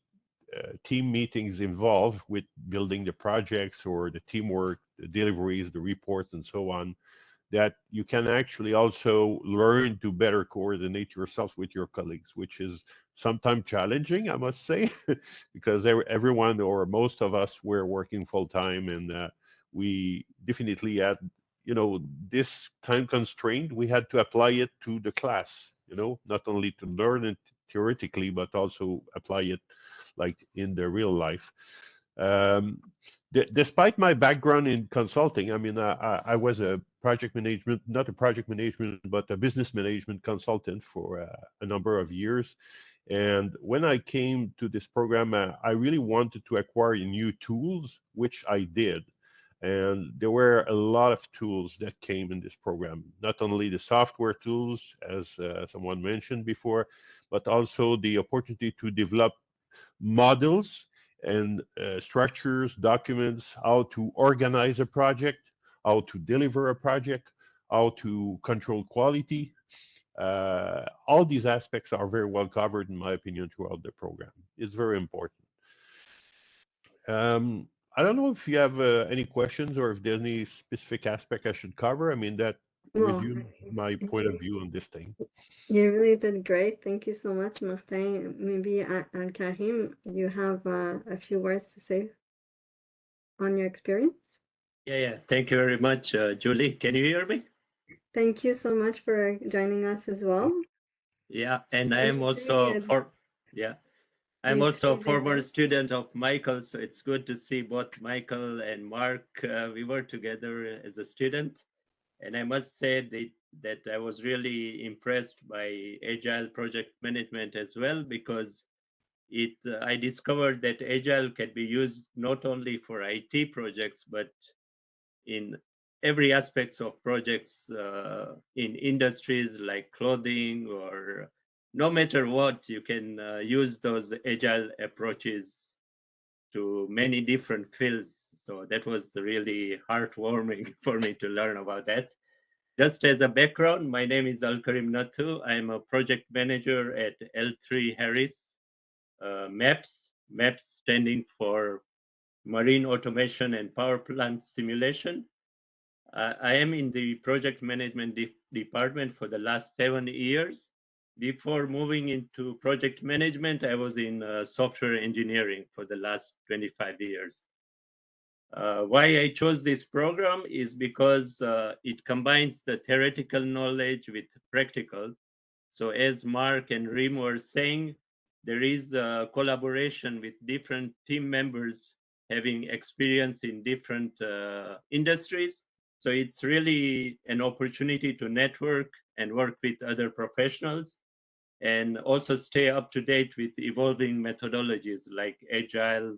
Speaker 7: team meetings involved with building the projects or the teamwork, the deliveries, the reports, and so on, that you can actually also learn to better coordinate yourself with your colleagues, which is sometimes challenging, I must say, because everyone or most of us were working full time, and we definitely had, this time constraint. We had to apply it to the class, not only to learn it theoretically, but also apply it like in the real life. Despite my background in consulting, I mean, I was a project management, not a project management, but a business management consultant for a number of years. And when I came to this program, I really wanted to acquire new tools, which I did. And there were a lot of tools that came in this program, not only the software tools, as someone mentioned before, but also the opportunity to develop models and structures, documents, how to organize a project, how to deliver a project, how to control quality. All these aspects are very well covered, in my opinion, throughout the program. It's very important. I don't know if you have any questions or if there's any specific aspect I should cover. I mean, that
Speaker 2: Well,
Speaker 7: review my point of view on this thing.
Speaker 2: you really did great. Thank you so much, Martin. Maybe Karim, you have a few words to say on your experience?
Speaker 8: Yeah. Thank you very much, Julie. Can you hear me?
Speaker 2: Thank you so much for joining us as well.
Speaker 8: Yeah, and I am
Speaker 2: You
Speaker 8: also
Speaker 2: exceeded-
Speaker 8: I'm
Speaker 2: you
Speaker 8: also a
Speaker 2: exceeded
Speaker 8: former
Speaker 2: it.
Speaker 8: student of Michael, so it's good to see both Michael and Mark. We were together as a student, and I must say that I was really impressed by Agile project management as well, because I discovered that Agile can be used not only for IT projects, but in every aspects of projects in industries like clothing, or no matter what, you can use those agile approaches to many different fields. So that was really heartwarming for me to learn about that. Just as a background, my name is Alkarim Nathu. I'm a project manager at L3 Harris MAPS standing for Marine Automation and Power Plant Simulation. I am in the project management department for the last 7 years. Before moving into project management, I was in software engineering for the last 25 years. Why I chose this program is because it combines the theoretical knowledge with practical. So as Mark and Rim were saying, there is a collaboration with different team members having experience in different industries. So it's really an opportunity to network and work with other professionals, and also stay up to date with evolving methodologies like Agile.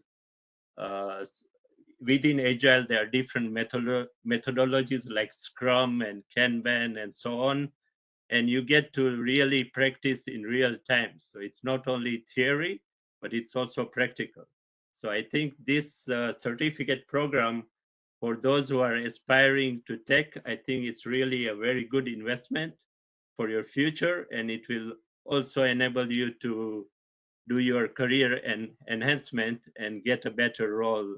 Speaker 8: Within Agile, there are different methodologies like Scrum and Kanban and so on. And you get to really practice in real time. So it's not only theory, but it's also practical. So I think this certificate program, for those who are aspiring to tech, I think it's really a very good investment for your future, and it will also enable you to do your career and enhancement and get a better role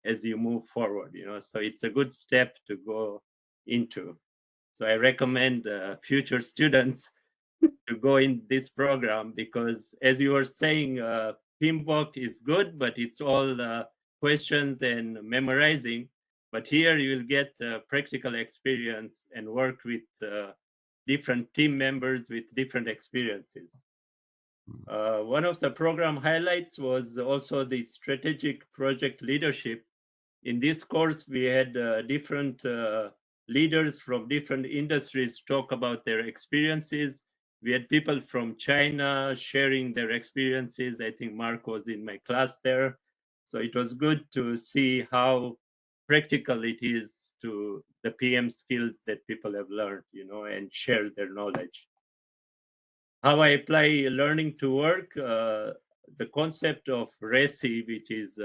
Speaker 8: as you move forward. So it's a good step to go into. So I recommend future students to go in this program, because as you were saying, PMBOK is good, but it's all questions and memorizing. But here you will get practical experience and work with different team members with different experiences. One of the program highlights was also the strategic project leadership. In this course, we had different leaders from different industries talk about their experiences. We had people from China sharing their experiences. I think Mark was in my class there. So it was good to see how practical it is to the PM skills that people have learned, and share their knowledge. How I apply learning to work, the concept of RECI, which is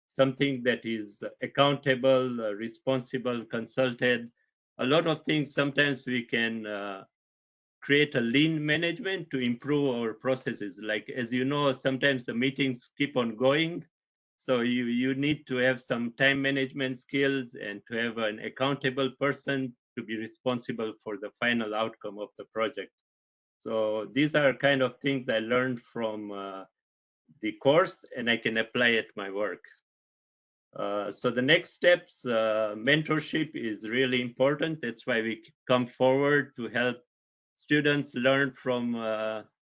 Speaker 8: something that is accountable, responsible, consulted. A lot of things sometimes we can create a lean management to improve our processes. Like, as you know, sometimes the meetings keep on going. So you need to have some time management skills and to have an accountable person to be responsible for the final outcome of the project. So these are kind of things I learned from the course, and I can apply at my work. So the next steps, mentorship is really important. That's why we come forward to help students learn from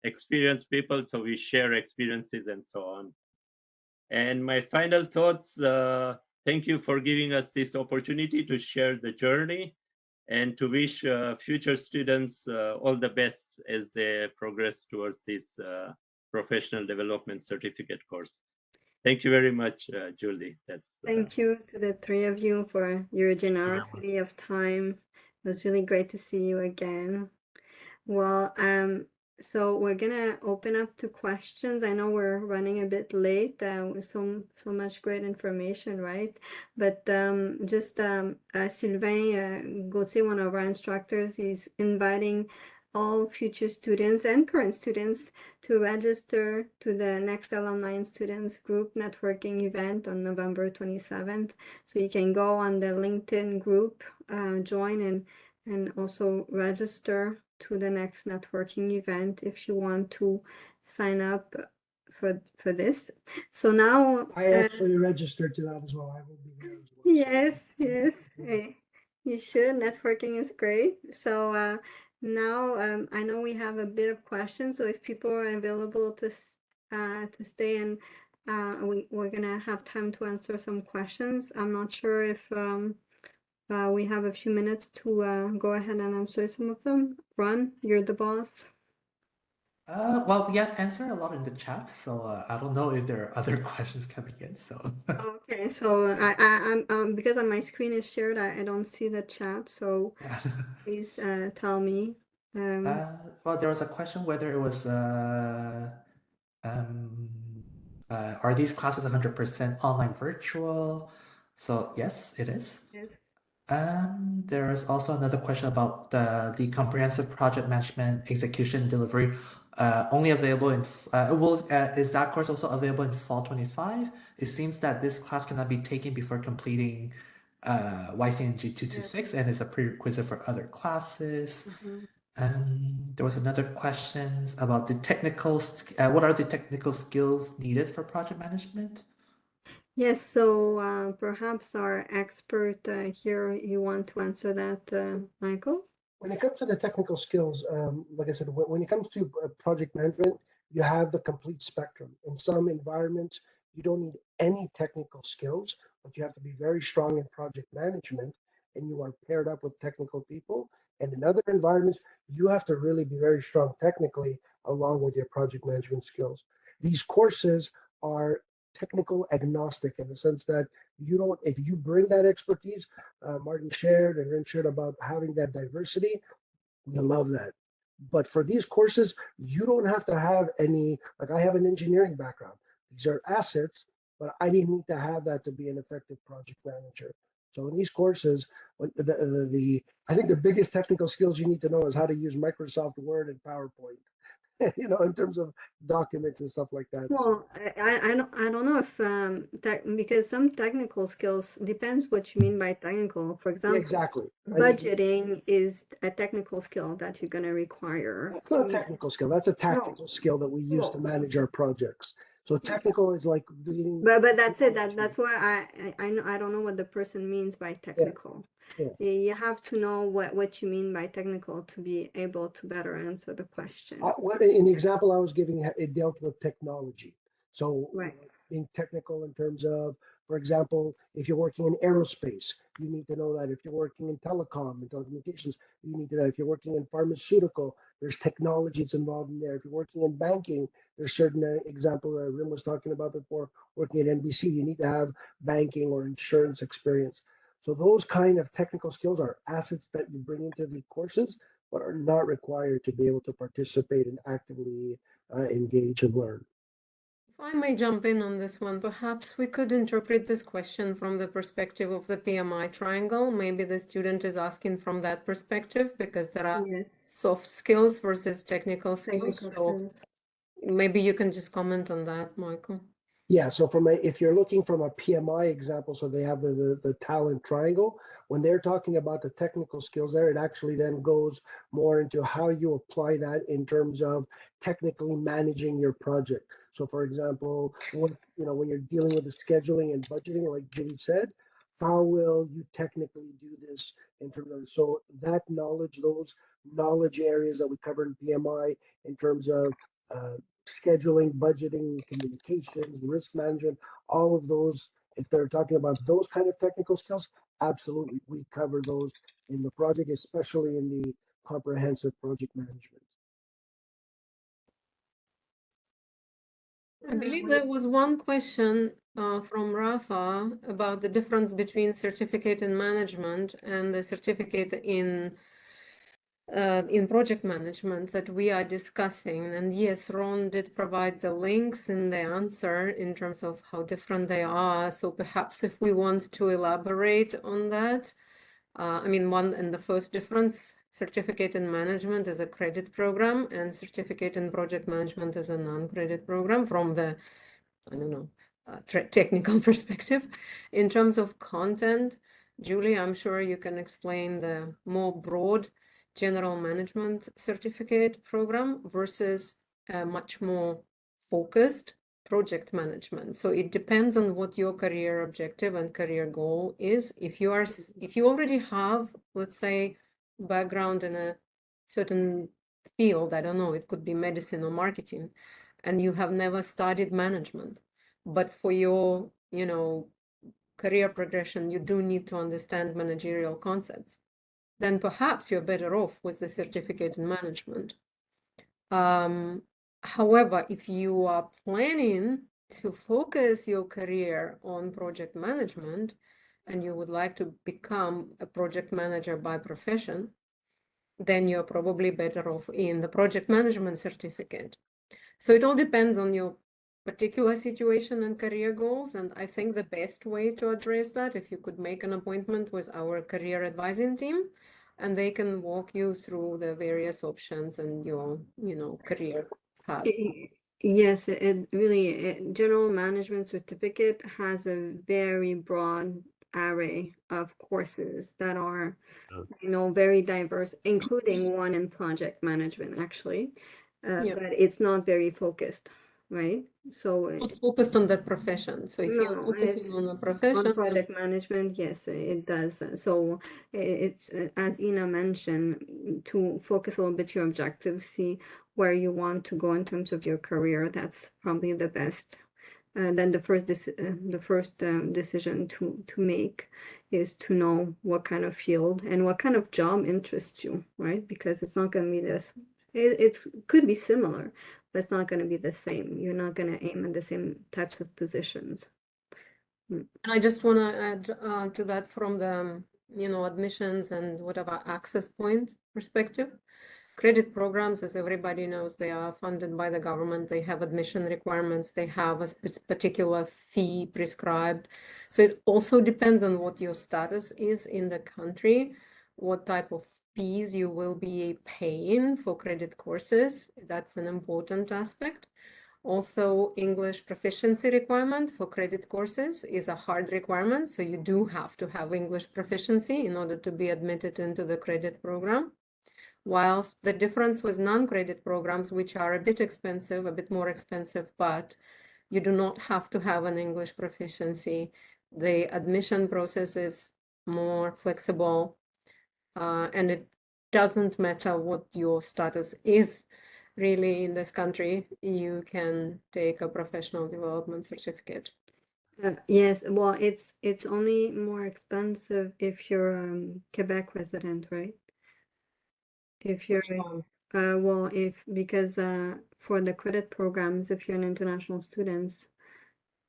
Speaker 8: experienced people. So we share experiences and so on. And my final thoughts, thank you for giving us this opportunity to share the journey and to wish future students all the best as they progress towards this professional development certificate course. Thank you very much, Julie. That's
Speaker 2: Thank you to the three of you for your generosity of time. It was really great to see you again. Well, so we're gonna open up to questions. I know we're running a bit late with so much great information, right? But Sylvain Gauthier, one of our instructors, is inviting all future students and current students to register to the next Alumni and Students Group networking event on November 27th. So you can go on the LinkedIn group, join and also register to the next networking event if you want to sign up for this. So now
Speaker 3: I actually registered to that as well. I will be there as well.
Speaker 2: yes, you should. Networking is great. So now I know we have a bit of questions, so if people are available to stay and we're gonna have time to answer some questions. I'm not sure if we have a few minutes to go ahead and answer some of them. Ron, you're the boss.
Speaker 1: Well, we have answered a lot in the chat, so I don't know if there are other questions coming in. So
Speaker 2: Okay, so I'm because on my screen is shared, I don't see the chat. So please tell me.
Speaker 1: well, there was a question whether it was are these classes 100% online virtual? So yes, it is.
Speaker 2: Yes.
Speaker 1: There is also another question about the comprehensive project management execution delivery only available in is that course also available in fall 25? It seems that this class cannot be taken before completing YCNG 226 and is a prerequisite for other classes. There was another question about the technical what are the technical skills needed for project management?
Speaker 2: Yes, so perhaps our expert here, you want to answer that, Michael?
Speaker 3: When it comes to the technical skills, like I said, when it comes to project management, you have the complete spectrum. In some environments, you don't need any technical skills, but you have to be very strong in project management and you are paired up with technical people. And in other environments, you have to really be very strong technically along with your project management skills. These courses are technical agnostic in the sense that you don't, if you bring that expertise, Martin shared and Rin shared about having that diversity. We love that. But for these courses, you don't have to have any, like I have an engineering background. These are assets, but I didn't need to have that to be an effective project manager. So in these courses, I think the biggest technical skills you need to know is how to use Microsoft Word and PowerPoint. You know, in terms of documents and stuff like that.
Speaker 2: Well, I don't know if because some technical skills depends what you mean by technical. For
Speaker 3: Yeah,
Speaker 2: example,
Speaker 3: exactly.
Speaker 2: budgeting is a technical skill that you're gonna require.
Speaker 3: That's not a technical skill. That's a tactical skill that we use to manage our projects. So technical is like reading.
Speaker 2: But that's it. That's why I don't know what the person means by technical.
Speaker 3: Yeah.
Speaker 2: You have to know what you mean by technical to be able to better answer the question.
Speaker 3: In the example I was giving, it dealt with technology. So
Speaker 2: Right.
Speaker 3: being technical in terms of, for example, if you're working in aerospace, you need to know that. If you're working in telecom and telecommunications, you need to know that. If you're working in pharmaceutical, there's technology that's involved in there. If you're working in banking, there's certain example that Rim was talking about before, working at NBC, you need to have banking or insurance experience. So those kind of technical skills are assets that you bring into the courses, but are not required to be able to participate and actively engage and learn.
Speaker 4: If I may jump in on this one. Perhaps we could interpret this question from the perspective of the PMI triangle. Maybe the student is asking from that perspective because there are
Speaker 2: Yes,
Speaker 4: soft skills versus technical skills.
Speaker 2: technical
Speaker 4: So
Speaker 2: skills.
Speaker 4: maybe you can just comment on that, Michael.
Speaker 3: Yeah, so if you're looking from a PMI example, so they have the talent triangle, when they're talking about the technical skills there, it actually then goes more into how you apply that in terms of technically managing your project. So for example, when you're dealing with the scheduling and budgeting, like Julie said, how will you technically do this in terms of, so that knowledge, those knowledge areas that we covered in PMI in terms of scheduling, budgeting, communications, risk management, all of those, if they're talking about those kind of technical skills, absolutely, we cover those in the project, especially in the comprehensive project management.
Speaker 4: I believe there was one question from Rafa about the difference between certificate in management and the certificate in project management that we are discussing. And yes, Ron did provide the links in the answer in terms of how different they are. So perhaps if we want to elaborate on that, I mean, one and the first difference, certificate in management is a credit program and certificate in project management is a non-credit program from the, I don't know, technical perspective. In terms of content, Julie, I'm sure you can explain the more broad general management certificate program versus a much more focused project management. So it depends on what your career objective and career goal is. If you already have, let's say, background in a certain field, I don't know, it could be medicine or marketing, and you have never studied management, but for your, career progression, you do need to understand managerial concepts, then perhaps you're better off with the certificate in management. However, if you are planning to focus your career on project management and you would like to become a project manager by profession, then you're probably better off in the project management certificate. So it all depends on your particular situation and career goals. And I think the best way to address that, if you could make an appointment with our career advising team, and they can walk you through the various options and your, career path.
Speaker 2: Yes, it really, general management certificate has a very broad array of courses that are, very diverse, including one in project management, actually.
Speaker 4: Yeah.
Speaker 2: But it's not very focused, right? So
Speaker 4: Not focused on that profession. So if you're
Speaker 2: no,
Speaker 4: focusing
Speaker 2: it's
Speaker 4: on a profession,
Speaker 2: on project management, yes, it does. So it's, as Ina mentioned, to focus a little bit your objectives, see where you want to go in terms of your career. That's probably the best. Then the first decision to make is to know what kind of field and what kind of job interests you, right? Because it's not going to be this. It could be similar, but it's not going to be the same. You're not going to aim at the same types of positions.
Speaker 4: And I just want to add to that from the, admissions and whatever access point perspective. Credit programs, as everybody knows, they are funded by the government. They have admission requirements. They have a particular fee prescribed. So it also depends on what your status is in the country, what type of fees you will be paying for credit courses. That's an important aspect. Also, English proficiency requirement for credit courses is a hard requirement. So you do have to have English proficiency in order to be admitted into the credit program. Whilst the difference with non-credit programs, which are a bit expensive, a bit more expensive, but you do not have to have an English proficiency. The admission process is more flexible, and it doesn't matter what your status is really in this country. You can take a professional development certificate.
Speaker 2: Yes, well, it's only more expensive if you're Quebec resident, right? If you're well, because for the credit programs, if you're an international student,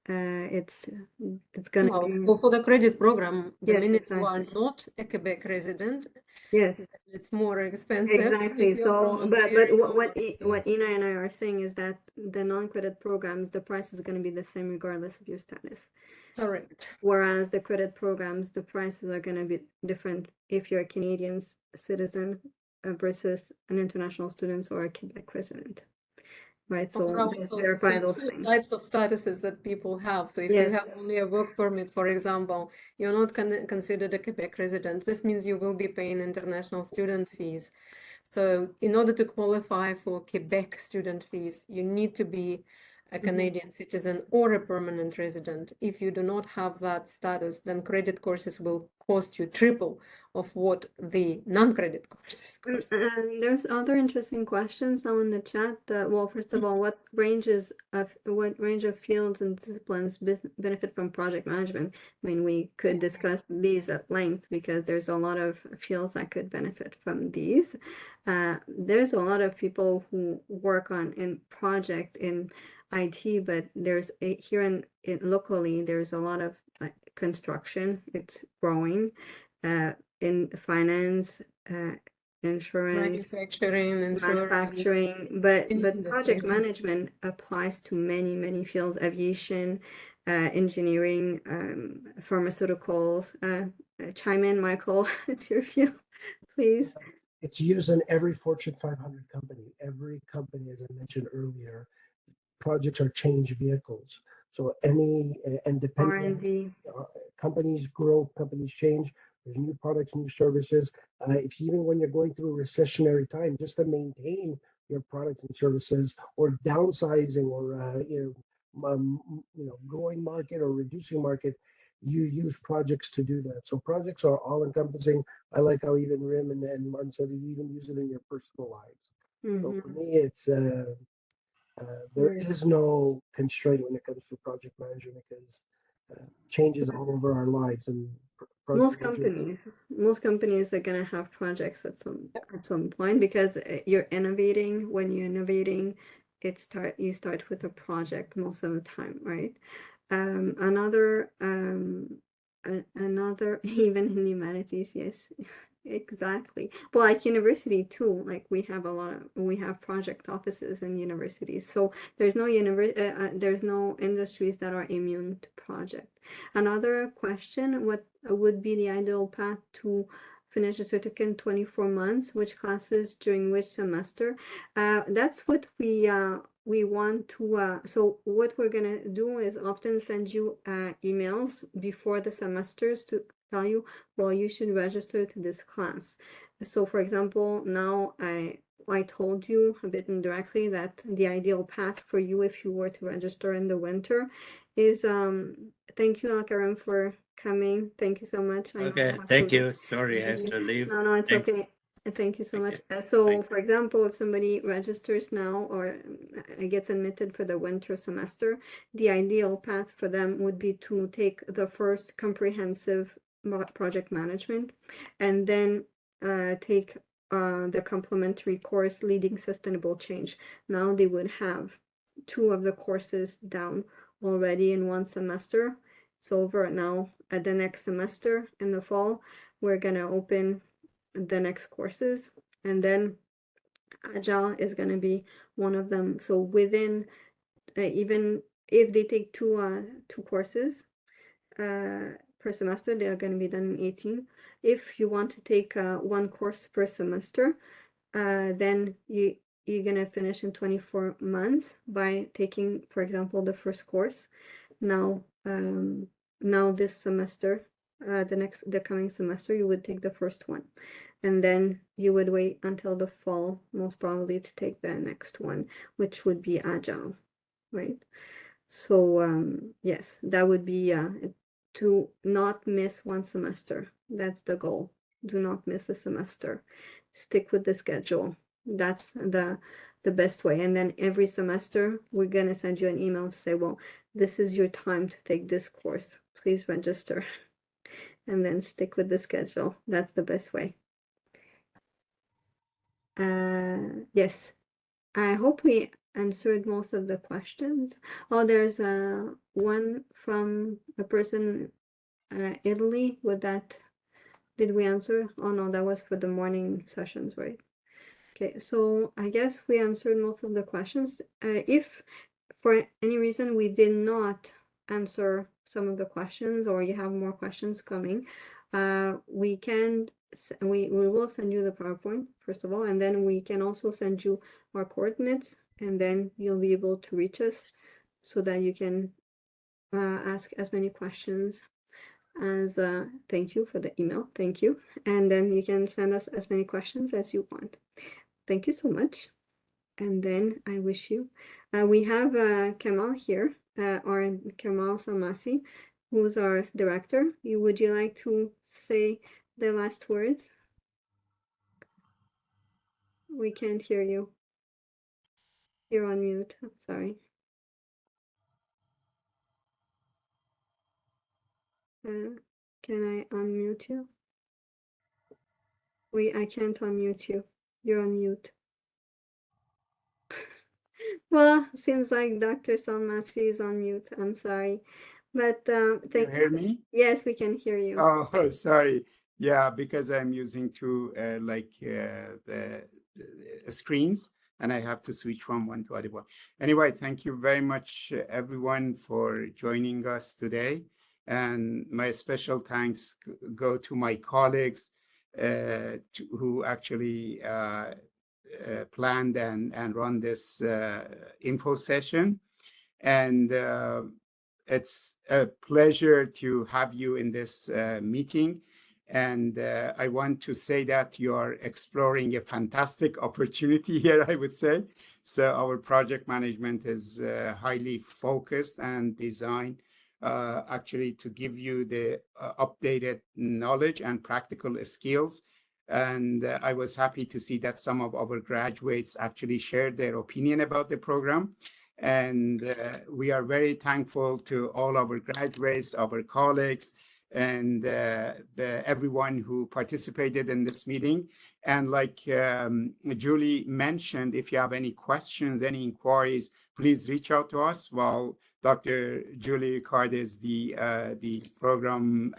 Speaker 2: it's gonna
Speaker 4: Well,
Speaker 2: be
Speaker 4: for the credit program, the
Speaker 2: yes,
Speaker 4: minute you are
Speaker 2: exactly.
Speaker 4: not a Quebec resident,
Speaker 2: Yes.
Speaker 4: it's more expensive. So
Speaker 2: Exactly.
Speaker 4: if you're from
Speaker 2: So, but
Speaker 4: Ontario,
Speaker 2: what Ina and I are saying is that the non-credit programs, the price is going to be the same regardless of your status.
Speaker 4: correct.
Speaker 2: Whereas the credit programs, the prices are going to be different if you're a Canadian citizen versus an international student or a Quebec resident. Right.
Speaker 4: Well, there
Speaker 2: So
Speaker 4: are
Speaker 2: just
Speaker 4: also
Speaker 2: verify
Speaker 4: two
Speaker 2: those things.
Speaker 4: types of statuses that people have. So if you
Speaker 2: Yes.
Speaker 4: have only a work permit, for example, you're not considered a Quebec resident. This means you will be paying international student fees. So in order to qualify for Quebec student fees, you need to be a Canadian citizen or a permanent resident. If you do not have that status, then credit courses will cost you triple of what the non-credit courses cost.
Speaker 2: And there's other interesting questions now in the chat. Well, first of all, what range of fields and disciplines benefit from project management? I mean, we could discuss these at length because there's a lot of fields that could benefit from these. There's a lot of people who work in project in IT, but there's here in locally there's a lot of construction. It's growing in finance, insurance,
Speaker 4: Manufacturing,
Speaker 2: manufacturing, but
Speaker 4: industry.
Speaker 2: project management applies to many fields: aviation, engineering, pharmaceuticals. Chime in, Michael. It's your field, please.
Speaker 3: It's used in every Fortune 500 company. Every company, as I mentioned earlier, projects are change vehicles. So and depending on
Speaker 2: R&D.
Speaker 3: companies grow, companies change. There's new products, new services. If even when you're going through a recessionary time, just to maintain your products and services, or downsizing, or growing market or reducing market, you use projects to do that. So projects are all encompassing. I like how even Rim and Martin said you even use it in your personal lives. So for me, it's there is no constraint when it comes to project management because changes all over our lives, and
Speaker 2: most companies are going to have projects at some point because you're innovating. When you're innovating, you start with a project most of the time, right? Another even in humanities, yes. Exactly. Well, like university too, like we have project offices in universities. So there's no there's no industries that are immune to project. Another question, what would be the ideal path to finish a certificate in 24 months? Which classes during which semester? That's what we want to, so what we're gonna do is often send you emails before the semesters to tell you, well, you should register to this class. So for example, now I told you a bit indirectly that the ideal path for you if you were to register in the winter is thank you, Alkaram, for coming. Thank you so much.
Speaker 8: Okay, thank you. Sorry, I have to leave.
Speaker 2: No, it's
Speaker 8: Thanks.
Speaker 2: okay. Thank you so
Speaker 8: Thank
Speaker 2: much.
Speaker 8: you.
Speaker 2: So,
Speaker 8: Thanks.
Speaker 2: for example, if somebody registers now or gets admitted for the winter semester, the ideal path for them would be to take the first comprehensive project management and then take the complementary course leading sustainable change. Now they would have 2 of the courses down already in 1 semester. It's over now. At the next semester in the fall, we're gonna open the next courses, and then Agile is going to be one of them. So within even if they take two courses per semester, they are going to be done in 18. If you want to take 1 course per semester, then you're going to finish in 24 months by taking, for example, the first course. Now this semester, the coming semester, you would take the first one, and then you would wait until the fall, most probably, to take the next one, which would be Agile, right? So yes, that would be to not miss 1 semester. That's the goal. Do not miss a semester. Stick with the schedule. That's the best way. And then every semester, we're gonna send you an email to say, well, this is your time to take this course. Please register. And then stick with the schedule. That's the best way. Yes. I hope we answered most of the questions. Oh, there's one from a person Italy. With that, did we answer? Oh no, that was for the morning sessions, right? Okay, so I guess we answered most of the questions. If for any reason we did not answer some of the questions, or you have more questions coming, we will send you the PowerPoint first of all, and then we can also send you our coordinates, and then you'll be able to reach us so that you can ask as many questions as thank you for the email, thank you, and then you can send us as many questions as you want. Thank you so much. And then I wish you, we have Kamal here, or Kamal Samasi, who's our director. Would you like to say the last words? We can't hear you. You're on mute. I'm sorry. Can I unmute you? I can't unmute you. You're on mute. Well, seems like Dr. Salmasi is on mute. I'm sorry. But
Speaker 9: Can you hear me?
Speaker 2: Yes, we can hear you.
Speaker 9: Oh, sorry. Yeah, because I'm using two the screens, and I have to switch from one to other one. Anyway, thank you very much, everyone, for joining us today. And my special thanks go to my colleagues who actually planned and run this info session. And it's a pleasure to have you in this meeting. And I want to say that you are exploring a fantastic opportunity here, I would say. So our project management is highly focused and designed actually to give you the updated knowledge and practical skills. And I was happy to see that some of our graduates actually shared their opinion about the program. And we are very thankful to all our graduates, our colleagues, and everyone who participated in this meeting. And like Julie mentioned, if you have any questions, any inquiries, please reach out to us. While Dr. Julie Card is the program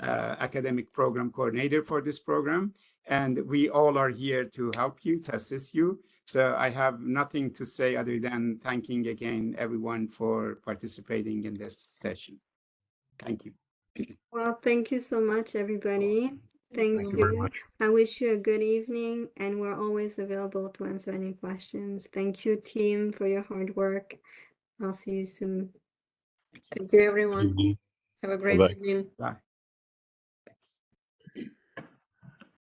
Speaker 9: academic program coordinator for this program, and we all are here to help you, to assist you. So I have nothing to say other than thanking again everyone for participating in this session. Thank you.
Speaker 2: Well, thank you so much, everybody. Thank
Speaker 7: you very
Speaker 2: you.
Speaker 7: much.
Speaker 2: I wish you a good evening, and we're always available to answer any questions. Thank you, team, for your hard work. I'll see you soon.
Speaker 4: Thank you, everyone.
Speaker 7: Mhm.
Speaker 4: Have a great
Speaker 7: Bye-bye.
Speaker 4: evening.
Speaker 9: Bye.